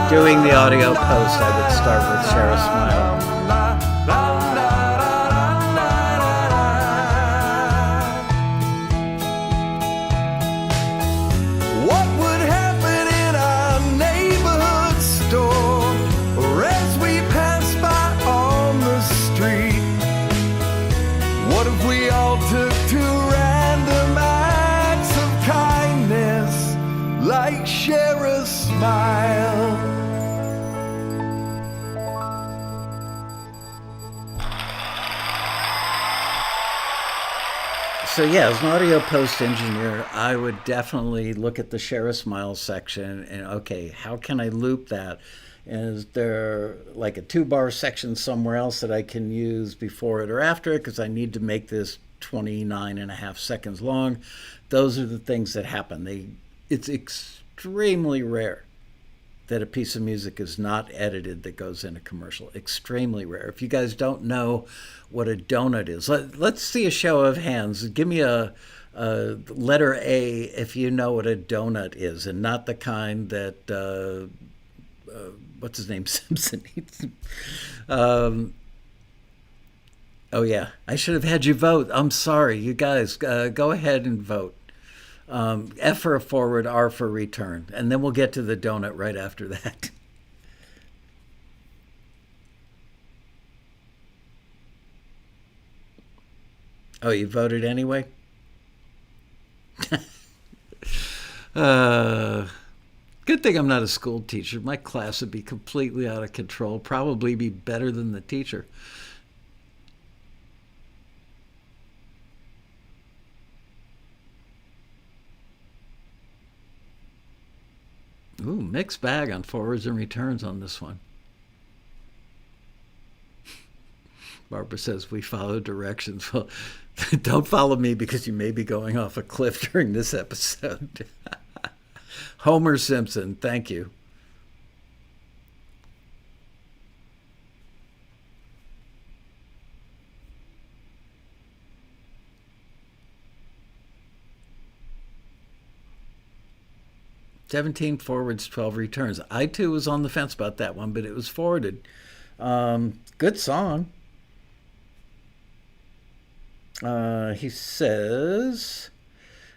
A: doing the audio post, I would start with Share a Smile.
C: What would happen in our neighborhood store, or as we pass by on the street? What if we all took to random acts of kindness, like share a smile?
A: So yeah, as an audio post engineer, I would definitely look at the Share a Smile section and, okay, how can I loop that? Is there like a 2-bar section somewhere else that I can use before it or after it, because I need to make this 29.5 seconds long? Those are the things that happen. It's extremely rare that a piece of music is not edited that goes in a commercial. Extremely rare. If you guys don't know what a donut is, let's see a show of hands. Give me a letter A if you know what a donut is, and not the kind that what's his name, Simpson eats. Oh yeah, I should have had you vote. I'm sorry, you guys. Go ahead and vote. F for a forward, R for return. And then we'll get to the donut right after that. Oh, you voted anyway? Good thing I'm not a school teacher. My class would be completely out of control, probably be better than the teacher. Ooh, mixed bag on forwards and returns on this one. Barbara says, we follow directions. Well, don't follow me because you may be going off a cliff during this episode. Homer Simpson, thank you. "17 forwards, 12 returns." I too was on the fence about that one, but it was forwarded. Good song. He says,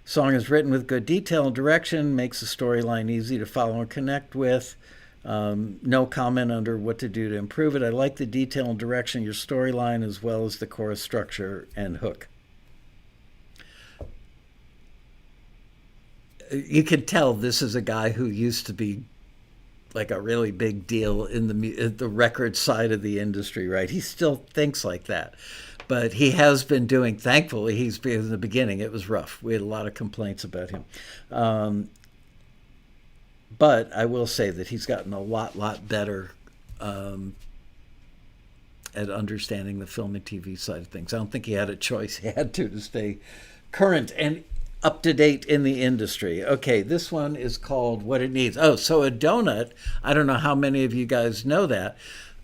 A: song is written with good detail and direction, makes the storyline easy to follow and connect with. No comment under what to do to improve it. I like the detail and direction, your storyline, as well as the chorus structure and hook. You can tell this is a guy who used to be like a really big deal in the record side of the industry, right? He still thinks like that. But he has been doing, thankfully, he's been in the beginning. It was rough. We had a lot of complaints about him. But I will say that he's gotten a lot better at understanding the film and TV side of things. I don't think he had a choice. He had to stay current and up to date in the industry. Okay, this one is called What It Needs. Oh, so a donut, I don't know how many of you guys know that.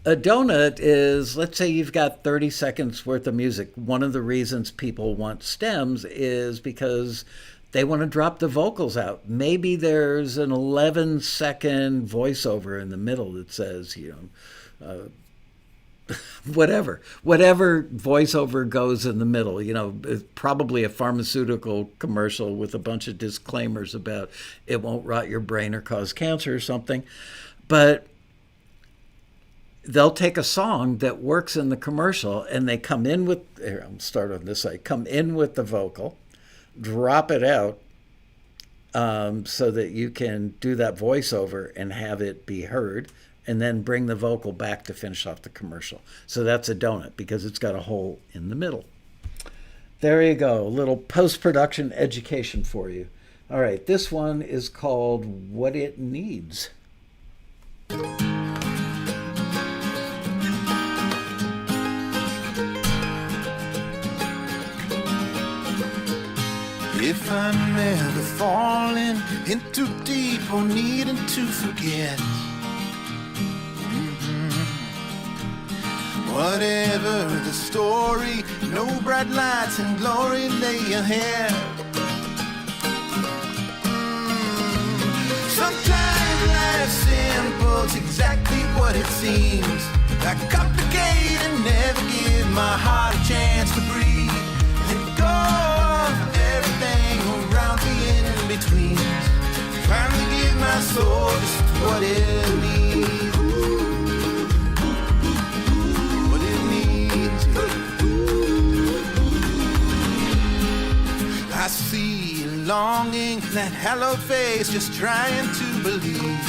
A: A donut is, let's say you've got 30 seconds worth of music. One of the reasons people want stems is because they want to drop the vocals out. Maybe there's an 11-second voiceover in the middle that says, whatever voiceover goes in the middle, probably a pharmaceutical commercial with a bunch of disclaimers about it won't rot your brain or cause cancer or something. But they'll take a song that works in the commercial and they come in with, here, I'll start on this side, come in with the vocal, drop it out so that you can do that voiceover and have it be heard, and then bring the vocal back to finish off the commercial. So that's a donut because it's got a hole in the middle. There you go, a little post-production education for you. All right, this one is called What It Needs.
B: If I'm ever falling into deep or needing to forget, whatever the story, no bright lights and glory lay ahead. Sometimes life's simple, it's exactly what it seems. I complicate and never give my heart a chance to breathe. Let go of everything around the in-between. Finally give my soul just what it needs. What it needs. I see longing, that hallowed face just trying to believe.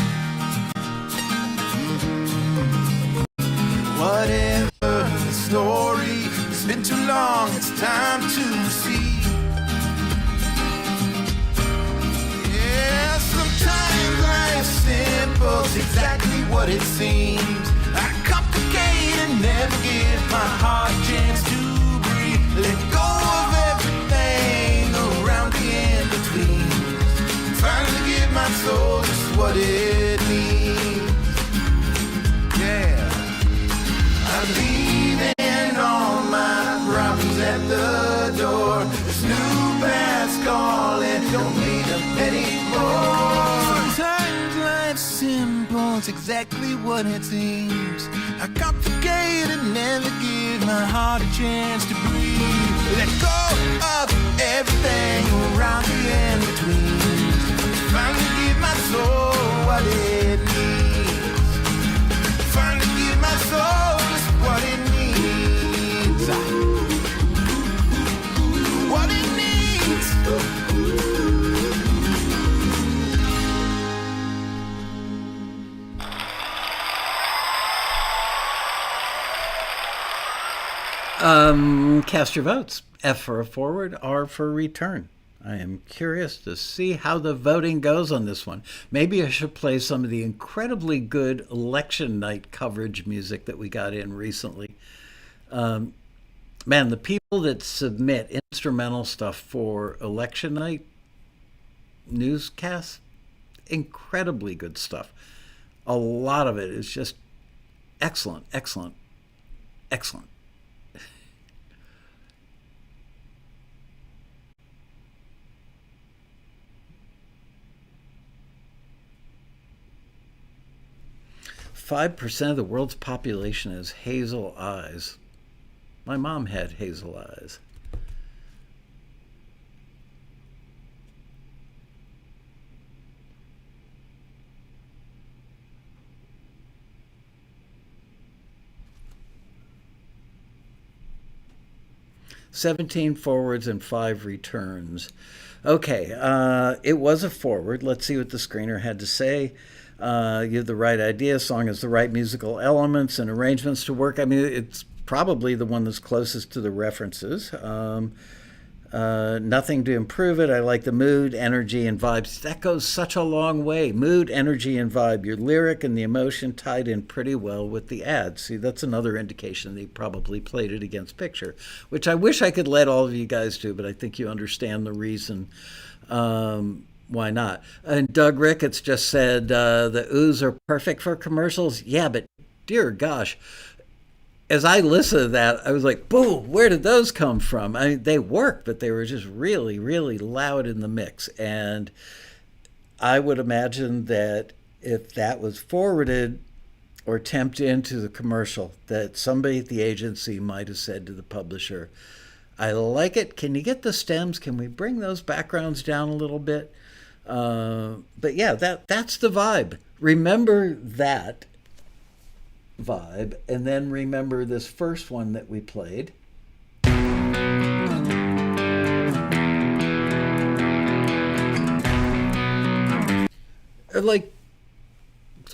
B: Whatever the story, it's been too long, it's time to see. Yeah, sometimes life's simple, it's exactly what it seems. I complicate and never give my heart a chance to breathe. Let go of everything around the in-between. Finally give my soul just what it needs. Yeah. I'm leaving all my problems at the door. This new path's calling, don't need them anymore. Sometimes life's simple, it's exactly what it seems. I complicate and never give my heart a chance to breathe. Let go of everything around the in-between. Finally give my soul what it needs. Finally give my soul what it needs. What it needs.
A: Cast your votes. F for a forward, R for return. I am curious to see how the voting goes on this one. Maybe I should play some of the incredibly good election night coverage music that we got in recently. Man, the people that submit instrumental stuff for election night newscasts, incredibly good stuff. A lot of it is just excellent, excellent, excellent. "5% of the world's population has hazel eyes." My mom had hazel eyes. "17 forwards and 5 returns." Okay, it was a forward. Let's see what the screener had to say. You have the right idea. Song has the right musical elements and arrangements to work. I mean, it's probably the one that's closest to the references. Nothing to improve it. I like the mood, energy, and vibes. That goes such a long way. Mood, energy, and vibe. Your lyric and the emotion tied in pretty well with the ad. See, that's another indication they probably played it against picture, which I wish I could let all of you guys do, but I think you understand the reason why not. And Doug Ricketts just said the oohs are perfect for commercials. Yeah, but dear gosh, as I listened to that, I was like, boom, where did those come from? I mean, they work, but they were just really, really loud in the mix. And I would imagine that if that was forwarded or temped into the commercial, that somebody at the agency might have said to the publisher, I like it. Can you get the stems? Can we bring those backgrounds down a little bit? But yeah, that's the vibe. Remember that vibe, and then remember this first one that we played. Like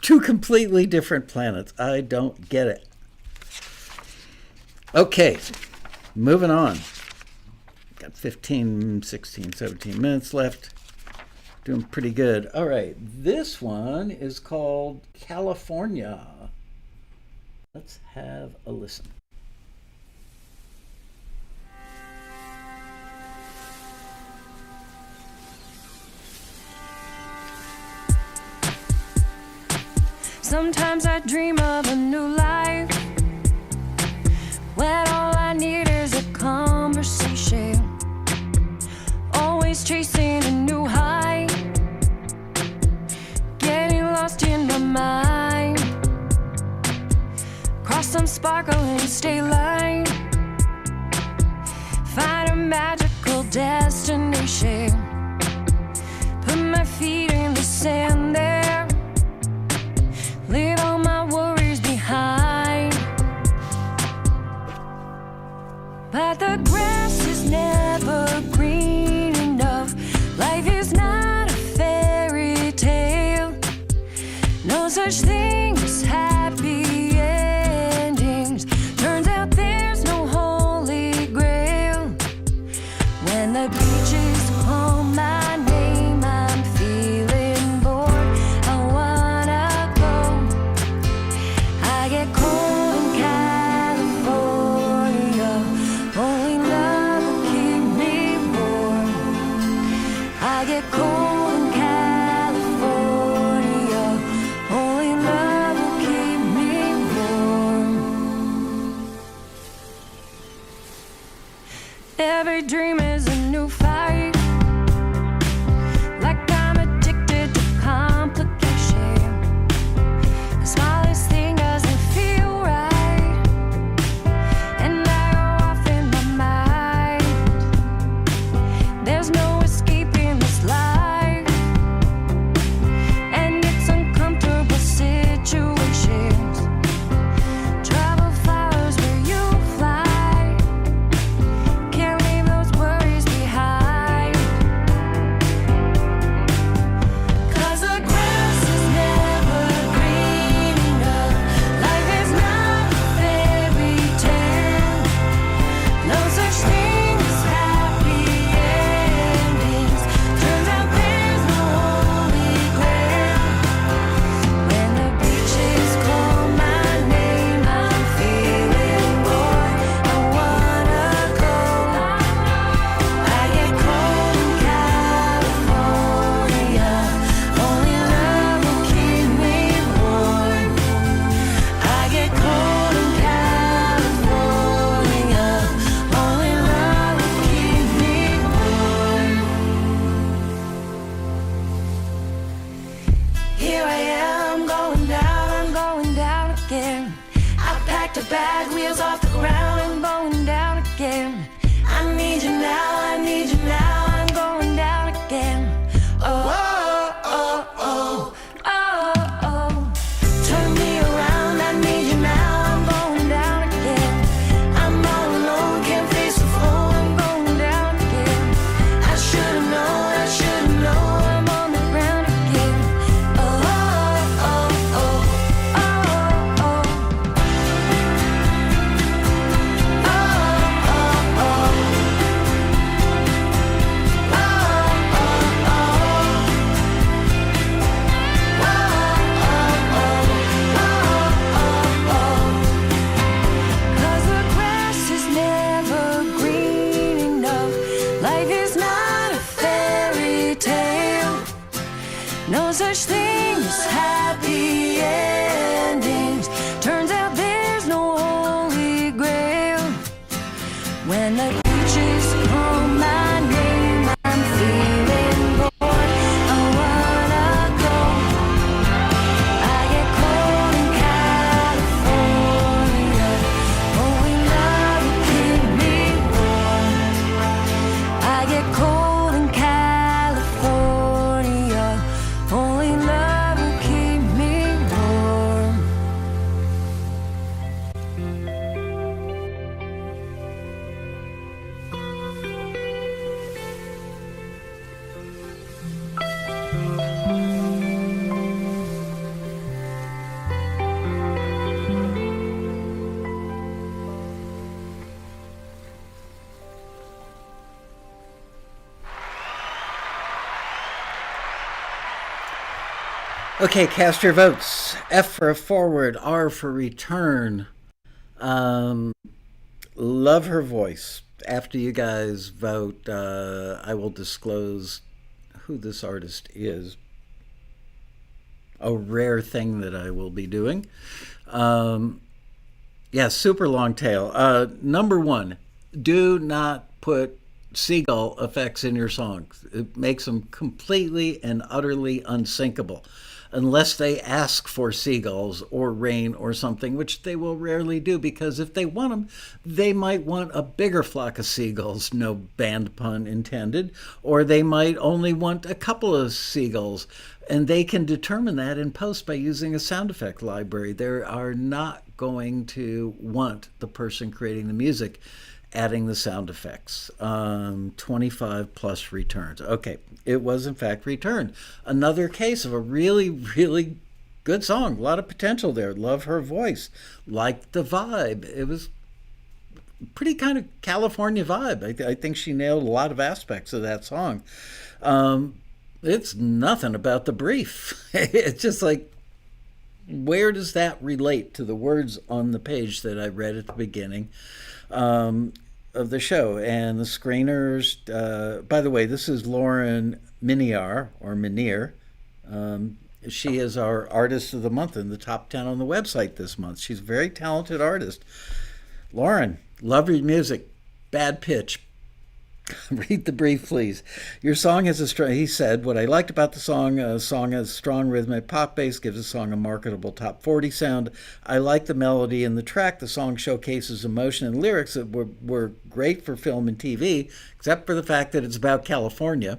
A: two completely different planets. I don't get it. Okay, moving on. Got 15, 16, 17 minutes left. Doing pretty good. All right, this one is called California. Let's have a listen.
F: Sometimes I dream of a new life when all I need is a conversation. Always chasing a new high, getting lost in my mind. Cross some sparkling state line, find a magical destination. Put my feet in the sand there, leave all my worries behind. But the grass is never green enough. Life is not a fairy tale. No such thing as happy endings. Turns out there's no holy grail. When the beaches call my name, I'm feeling bored. I wanna go. I get cold in California. Only love will keep me warm. I get cold in California. Only love will keep me warm. Every dream is a new fight. Like I'm addicted to complication. The smallest thing doesn't feel right, and I go off in my mind. There's no escaping this life, and it's uncomfortable situations. Travel flowers where you fly, can't leave those worries behind. to back, wheels off the ground, I'm going down again. I need you now, I need you now, I'm going down again. Oh, oh, oh, oh, oh. Turn me around, I need you now, I'm going down again. I'm all alone, can't face the floor, I'm going down again. I should've known, I'm on the ground again. Oh, oh, oh, oh, oh, oh. Oh, oh, oh. Cause the grass is never green enough. Life is not a fairy tale. No such thing as happy endings. Turns out there's no holy grail. When the beaches call my name, I'm feeling bored. I wanna go. I get cold in California. Only love will keep me warm. I get cold in California. Only love will keep me warm.
A: Okay, cast your votes. F for forward, R for return. Love her voice. After you guys vote, I will disclose who this artist is. A rare thing that I will be doing. Yeah, super long tail. Number one, do not put seagull effects in your songs. It makes them completely and utterly unsyncable. Unless they ask for seagulls or rain or something, which they will rarely do, because if they want them, they might want a bigger flock of seagulls, no band pun intended, or they might only want a couple of seagulls, and they can determine that in post by using a sound effect library. They are not going to want the person creating the music adding the sound effects. 25 plus returns. Okay, it was in fact returned. Another case of a really, really good song. A lot of potential there. Love her voice. Liked the vibe. It was pretty kind of California vibe. I think she nailed a lot of aspects of that song. It's nothing about the brief. It's just like, where does that relate to the words on the page that I read at the beginning of the show? And the screeners, by the way, this is Lauren Miniar, or Minier. She is our Artist of the Month in the top 10 on the website this month. She's a very talented artist. Lauren, love your music. Bad pitch. Read the brief, please. Your song has a strong, he said, what I liked about the song has strong rhythmic pop bass, gives the song a marketable top 40 sound. I like the melody in the track. The song showcases emotion and lyrics that were great for film and TV, except for the fact that it's about California.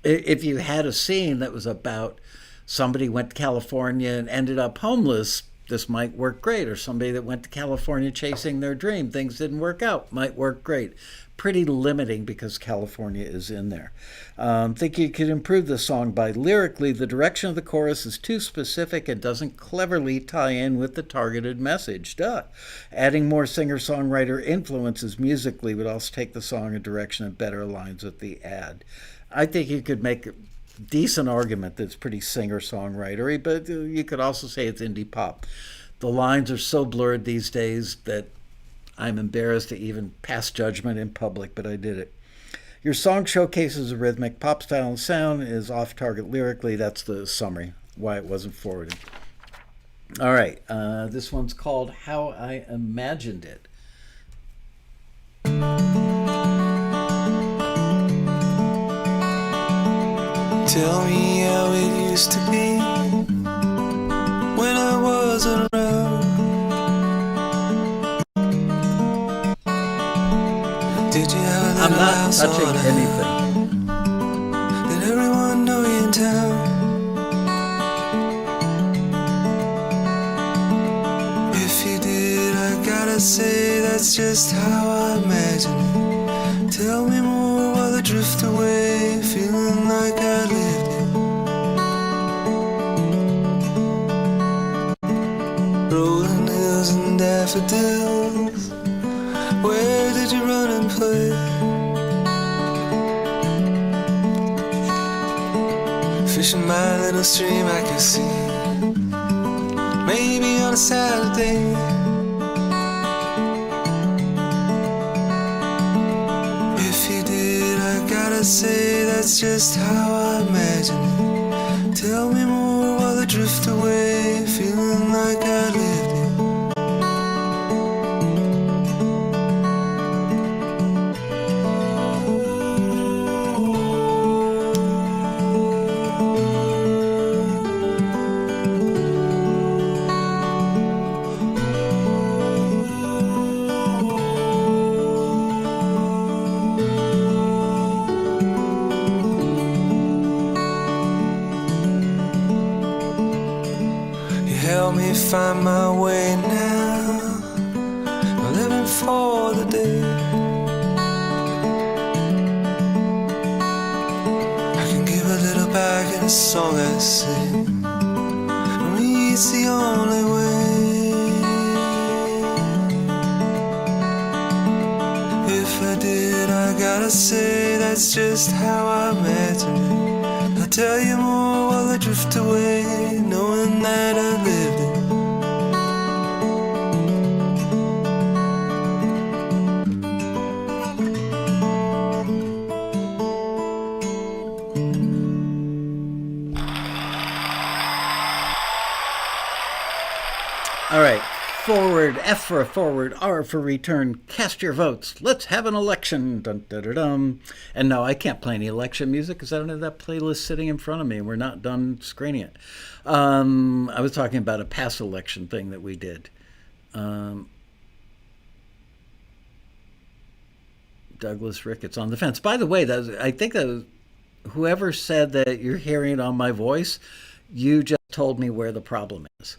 A: If you had a scene that was about somebody went to California and ended up homeless, this might work great. Or somebody that went to California chasing their dream, things didn't work out, might work great. Pretty limiting because California is in there. Think you could improve the song by lyrically, the direction of the chorus is too specific and doesn't cleverly tie in with the targeted message. Adding more singer-songwriter influences musically would also take the song a direction that better aligns with the ad. I think you could make a decent argument that's pretty singer-songwritery, but you could also say it's indie pop. The lines are so blurred these days that I'm embarrassed to even pass judgment in public, but I did it. Your song showcases a rhythmic pop style and sound, is off-target lyrically. That's the summary, why it wasn't forwarded. All right, this one's called How I Imagined It.
G: Tell me how it used to be when I wasn't around. Did you have a
A: I'm
G: little
A: not
G: house
A: touching
G: on a
A: anything.
G: hill? Did everyone know you in town? If you did, I gotta say that's just how I imagine it. Tell me more while I drift away, feeling like I lived it. Rolling hills and daffodils, where did you run and play? Fishing my little stream I can see, maybe on a Saturday. If you did, I gotta say that's just how I imagine it. Tell me more while I drift away, feeling like I lived it. Help me find my way now, I'm living for the day. I can give a little back in a song I sing. For me it's the only way. If I did, I gotta say that's just how I imagine it. I'll tell you more while I drift away, knowing that I lived it.
A: All right. Forward, F for forward, R for return. Cast your votes. Let's have an election. Dun, dun, dun, dun. And no, I can't play any election music because I don't have that playlist sitting in front of me. We're not done screening it. I was talking about a past election thing that we did. Douglas Ricketts on the fence. By the way, I think that whoever said that you're hearing it on my voice, you just told me where the problem is.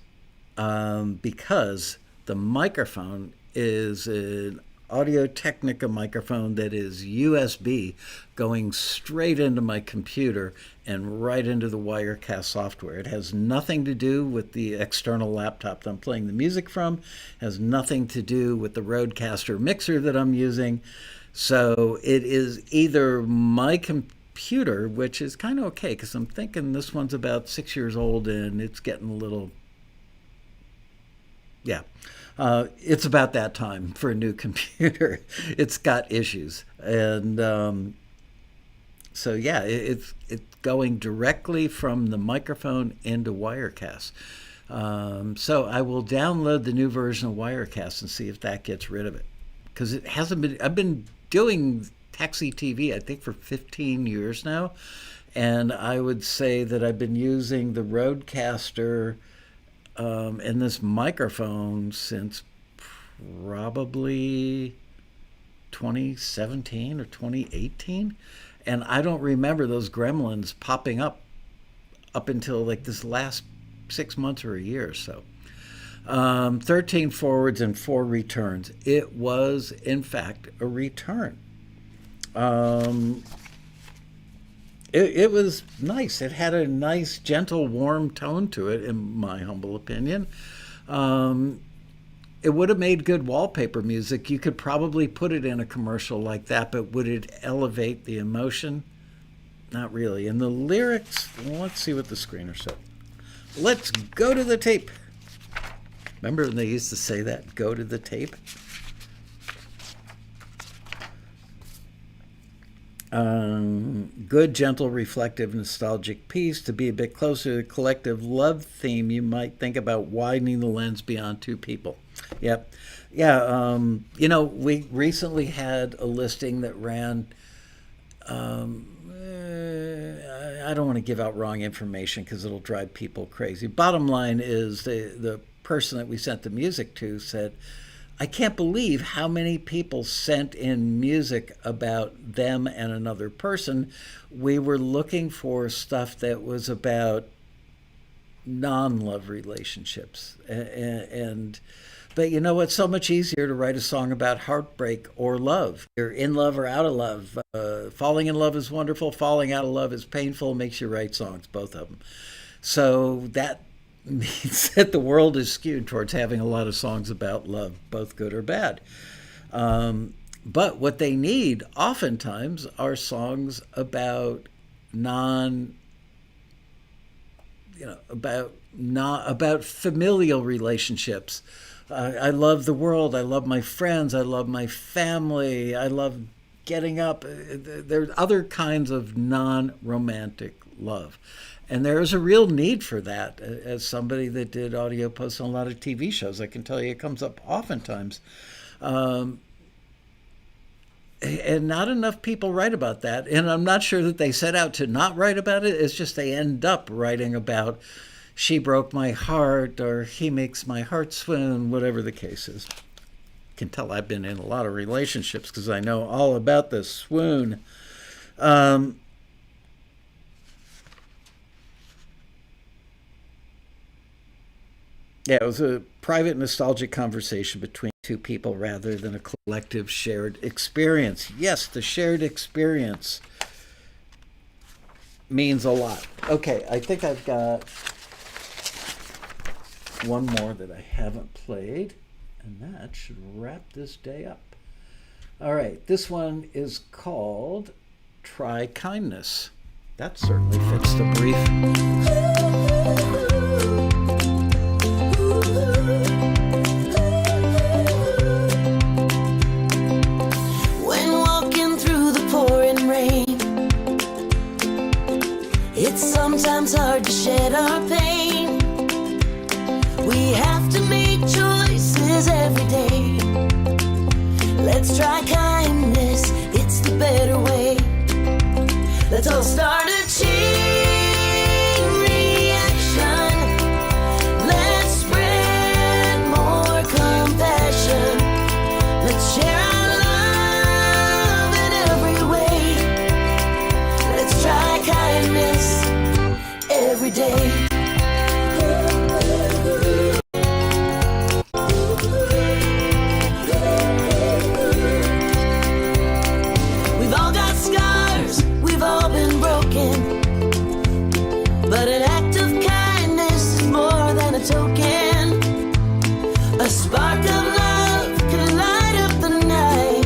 A: Because the microphone is an Audio-Technica microphone that is USB going straight into my computer and right into the Wirecast software. It has nothing to do with the external laptop that I'm playing the music from, has nothing to do with the Rodecaster mixer that I'm using. So it is either my computer, which is kind of okay because I'm thinking this one's about 6 years old and it's getting a little... Yeah, it's about that time for a new computer. It's got issues. And so, yeah, it's going directly from the microphone into Wirecast. So I will download the new version of Wirecast and see if that gets rid of it. Because it hasn't been... I've been doing TAXITV, I think, for 15 years now. And I would say that I've been using the Rodecaster... and this microphone since probably 2017 or 2018. And I don't remember those gremlins popping up until like this last 6 months or a year or so. 13 forwards and 4 returns. It was, in fact, a return. It was nice. It had a nice, gentle, warm tone to it, in my humble opinion. It would have made good wallpaper music. You could probably put it in a commercial like that, but would it elevate the emotion? Not really. And the lyrics, let's see what the screener said. Let's go to the tape. Remember when they used to say that? Go to the tape? Good, gentle, reflective, nostalgic piece. To be a bit closer to the collective love theme, you might think about widening the lens beyond two people. Yep. Yeah, we recently had a listing that ran... I don't want to give out wrong information because it'll drive people crazy. Bottom line is the person that we sent the music to said, I can't believe how many people sent in music about them and another person. We were looking for stuff that was about non-love relationships, but you know, it's so much easier to write a song about heartbreak or love. You're in love or out of love. Falling in love is wonderful. Falling out of love is painful. Makes you write songs, both of them. So that means that the world is skewed towards having a lot of songs about love, both good or bad. But what they need oftentimes are songs about about familial relationships. I love the world. I love my friends. I love my family. I love getting up. There's other kinds of non-romantic love. And there is a real need for that. As somebody that did audio posts on a lot of TV shows, I can tell you it comes up oftentimes. And not enough people write about that. And I'm not sure that they set out to not write about it. It's just they end up writing about she broke my heart or he makes my heart swoon, whatever the case is. You can tell I've been in a lot of relationships because I know all about the swoon. Yeah, it was a private, nostalgic conversation between two people rather than a collective shared experience. Yes, the shared experience means a lot. Okay, I think I've got one more that I haven't played, and that should wrap this day up. All right, this one is called Try Kindness. That certainly fits the brief.
F: When walking through the pouring rain, it's sometimes hard to shed our pain. We have to make choices every day. Let's try kindness, it's the better way. Let's all start a chain reaction. Let's spread more compassion. Let's share our love in every way. Let's try kindness every day. We've all got scars, we've all been broken, but an act of kindness is more than a token. A spark of love can light up the night.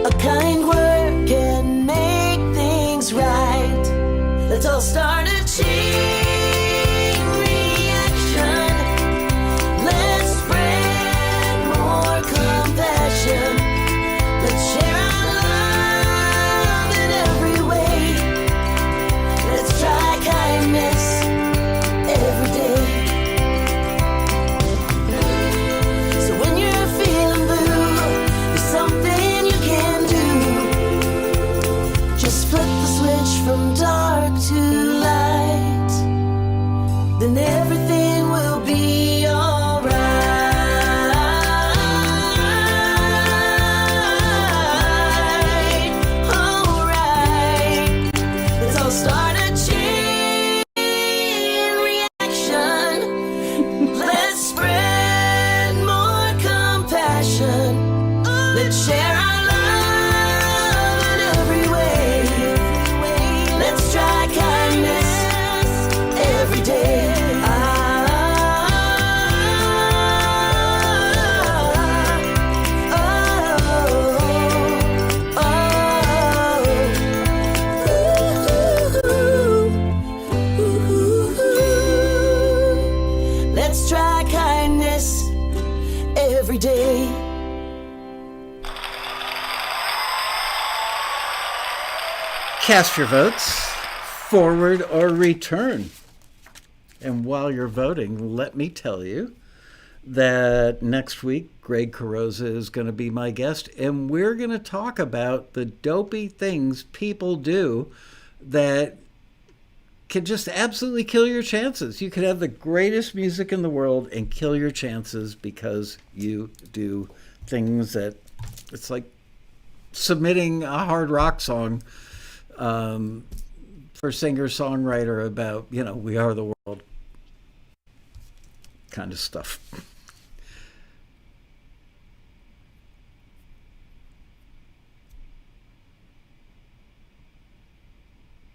F: A kind word can make things right. Let's all start a chain reaction. Let's spread more compassion. Let's share our love in every way. Let's try kindness every day. So when you're feeling blue, there's something you can do. Just flip the switch from dark to light. Then everything will be alright. Alright. Let's all start a chain reaction. Let's spread more compassion. Let's share our love in every way. Let's try kindness every day. Let's try kindness every day.
A: Cast your votes, forward or return. And while you're voting, let me tell you that next week, Greg Carosa is going to be my guest, and we're going to talk about the dopey things people do that can just absolutely kill your chances. You could have the greatest music in the world and kill your chances because you do things that, it's like submitting a hard rock song for singer-songwriter about, we are the world kind of stuff.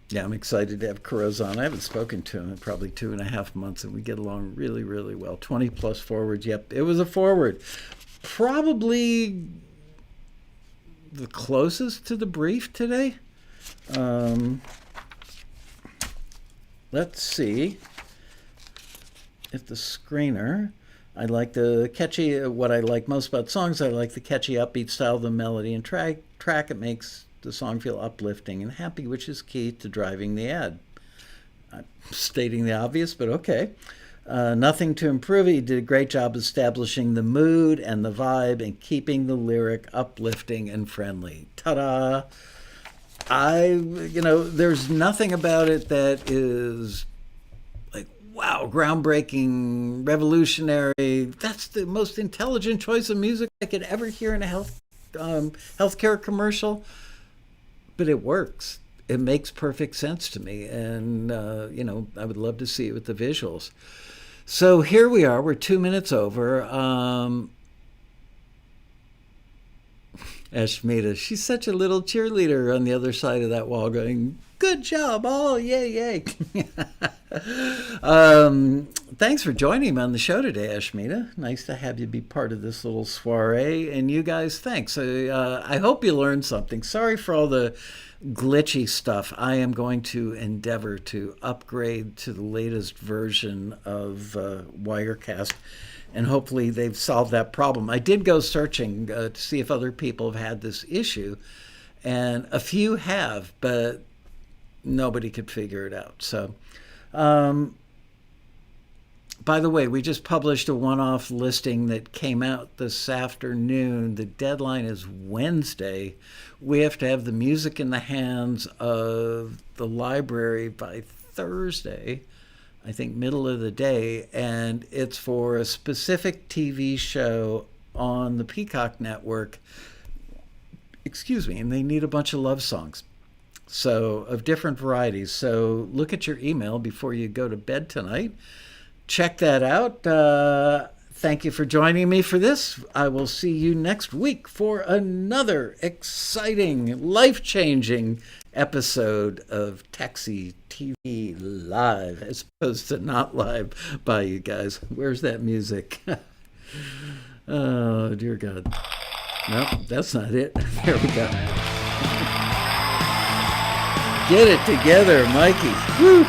A: Yeah, I'm excited to have Carozza on. I haven't spoken to him in probably 2.5 months, and we get along really, really well. 20 plus forwards. Yep, it was a forward. Probably the closest to the brief today. Let's see if the screener. I like the catchy, what I like most about songs, I like the catchy upbeat style of the melody and track. It makes the song feel uplifting and happy, which is key to driving the ad. I'm stating the obvious, but okay. Nothing to improve. He did a great job establishing the mood and the vibe and keeping the lyric uplifting and friendly. Ta-da! There's nothing about it that is like, wow, groundbreaking, revolutionary. That's the most intelligent choice of music I could ever hear in a healthcare commercial. But it works. It makes perfect sense to me. And, I would love to see it with the visuals. So here we are. We're 2 minutes over. Ashmita, she's such a little cheerleader on the other side of that wall going, good job. Oh, yay, yay. Thanks for joining me on the show today, Ashmita. Nice to have you be part of this little soiree. And you guys, thanks. I hope you learned something. Sorry for all the glitchy stuff. I am going to endeavor to upgrade to the latest version of Wirecast, and hopefully they've solved that problem. I did go searching to see if other people have had this issue, and a few have, but nobody could figure it out. So, by the way, we just published a one-off listing that came out this afternoon. The deadline is Wednesday. We have to have the music in the hands of the library by Thursday, I think middle of the day, and it's for a specific TV show on the Peacock network. Excuse me, and they need a bunch of love songs. So, of different varieties. So, look at your email before you go to bed tonight. Check that out. Thank you for joining me for this. I will see you next week for another exciting, life-changing episode of TAXITV live, as opposed to not live by you guys. Where's that music? Oh, dear God. Nope, that's not it. There we go. Get it together, Mikey. Woo!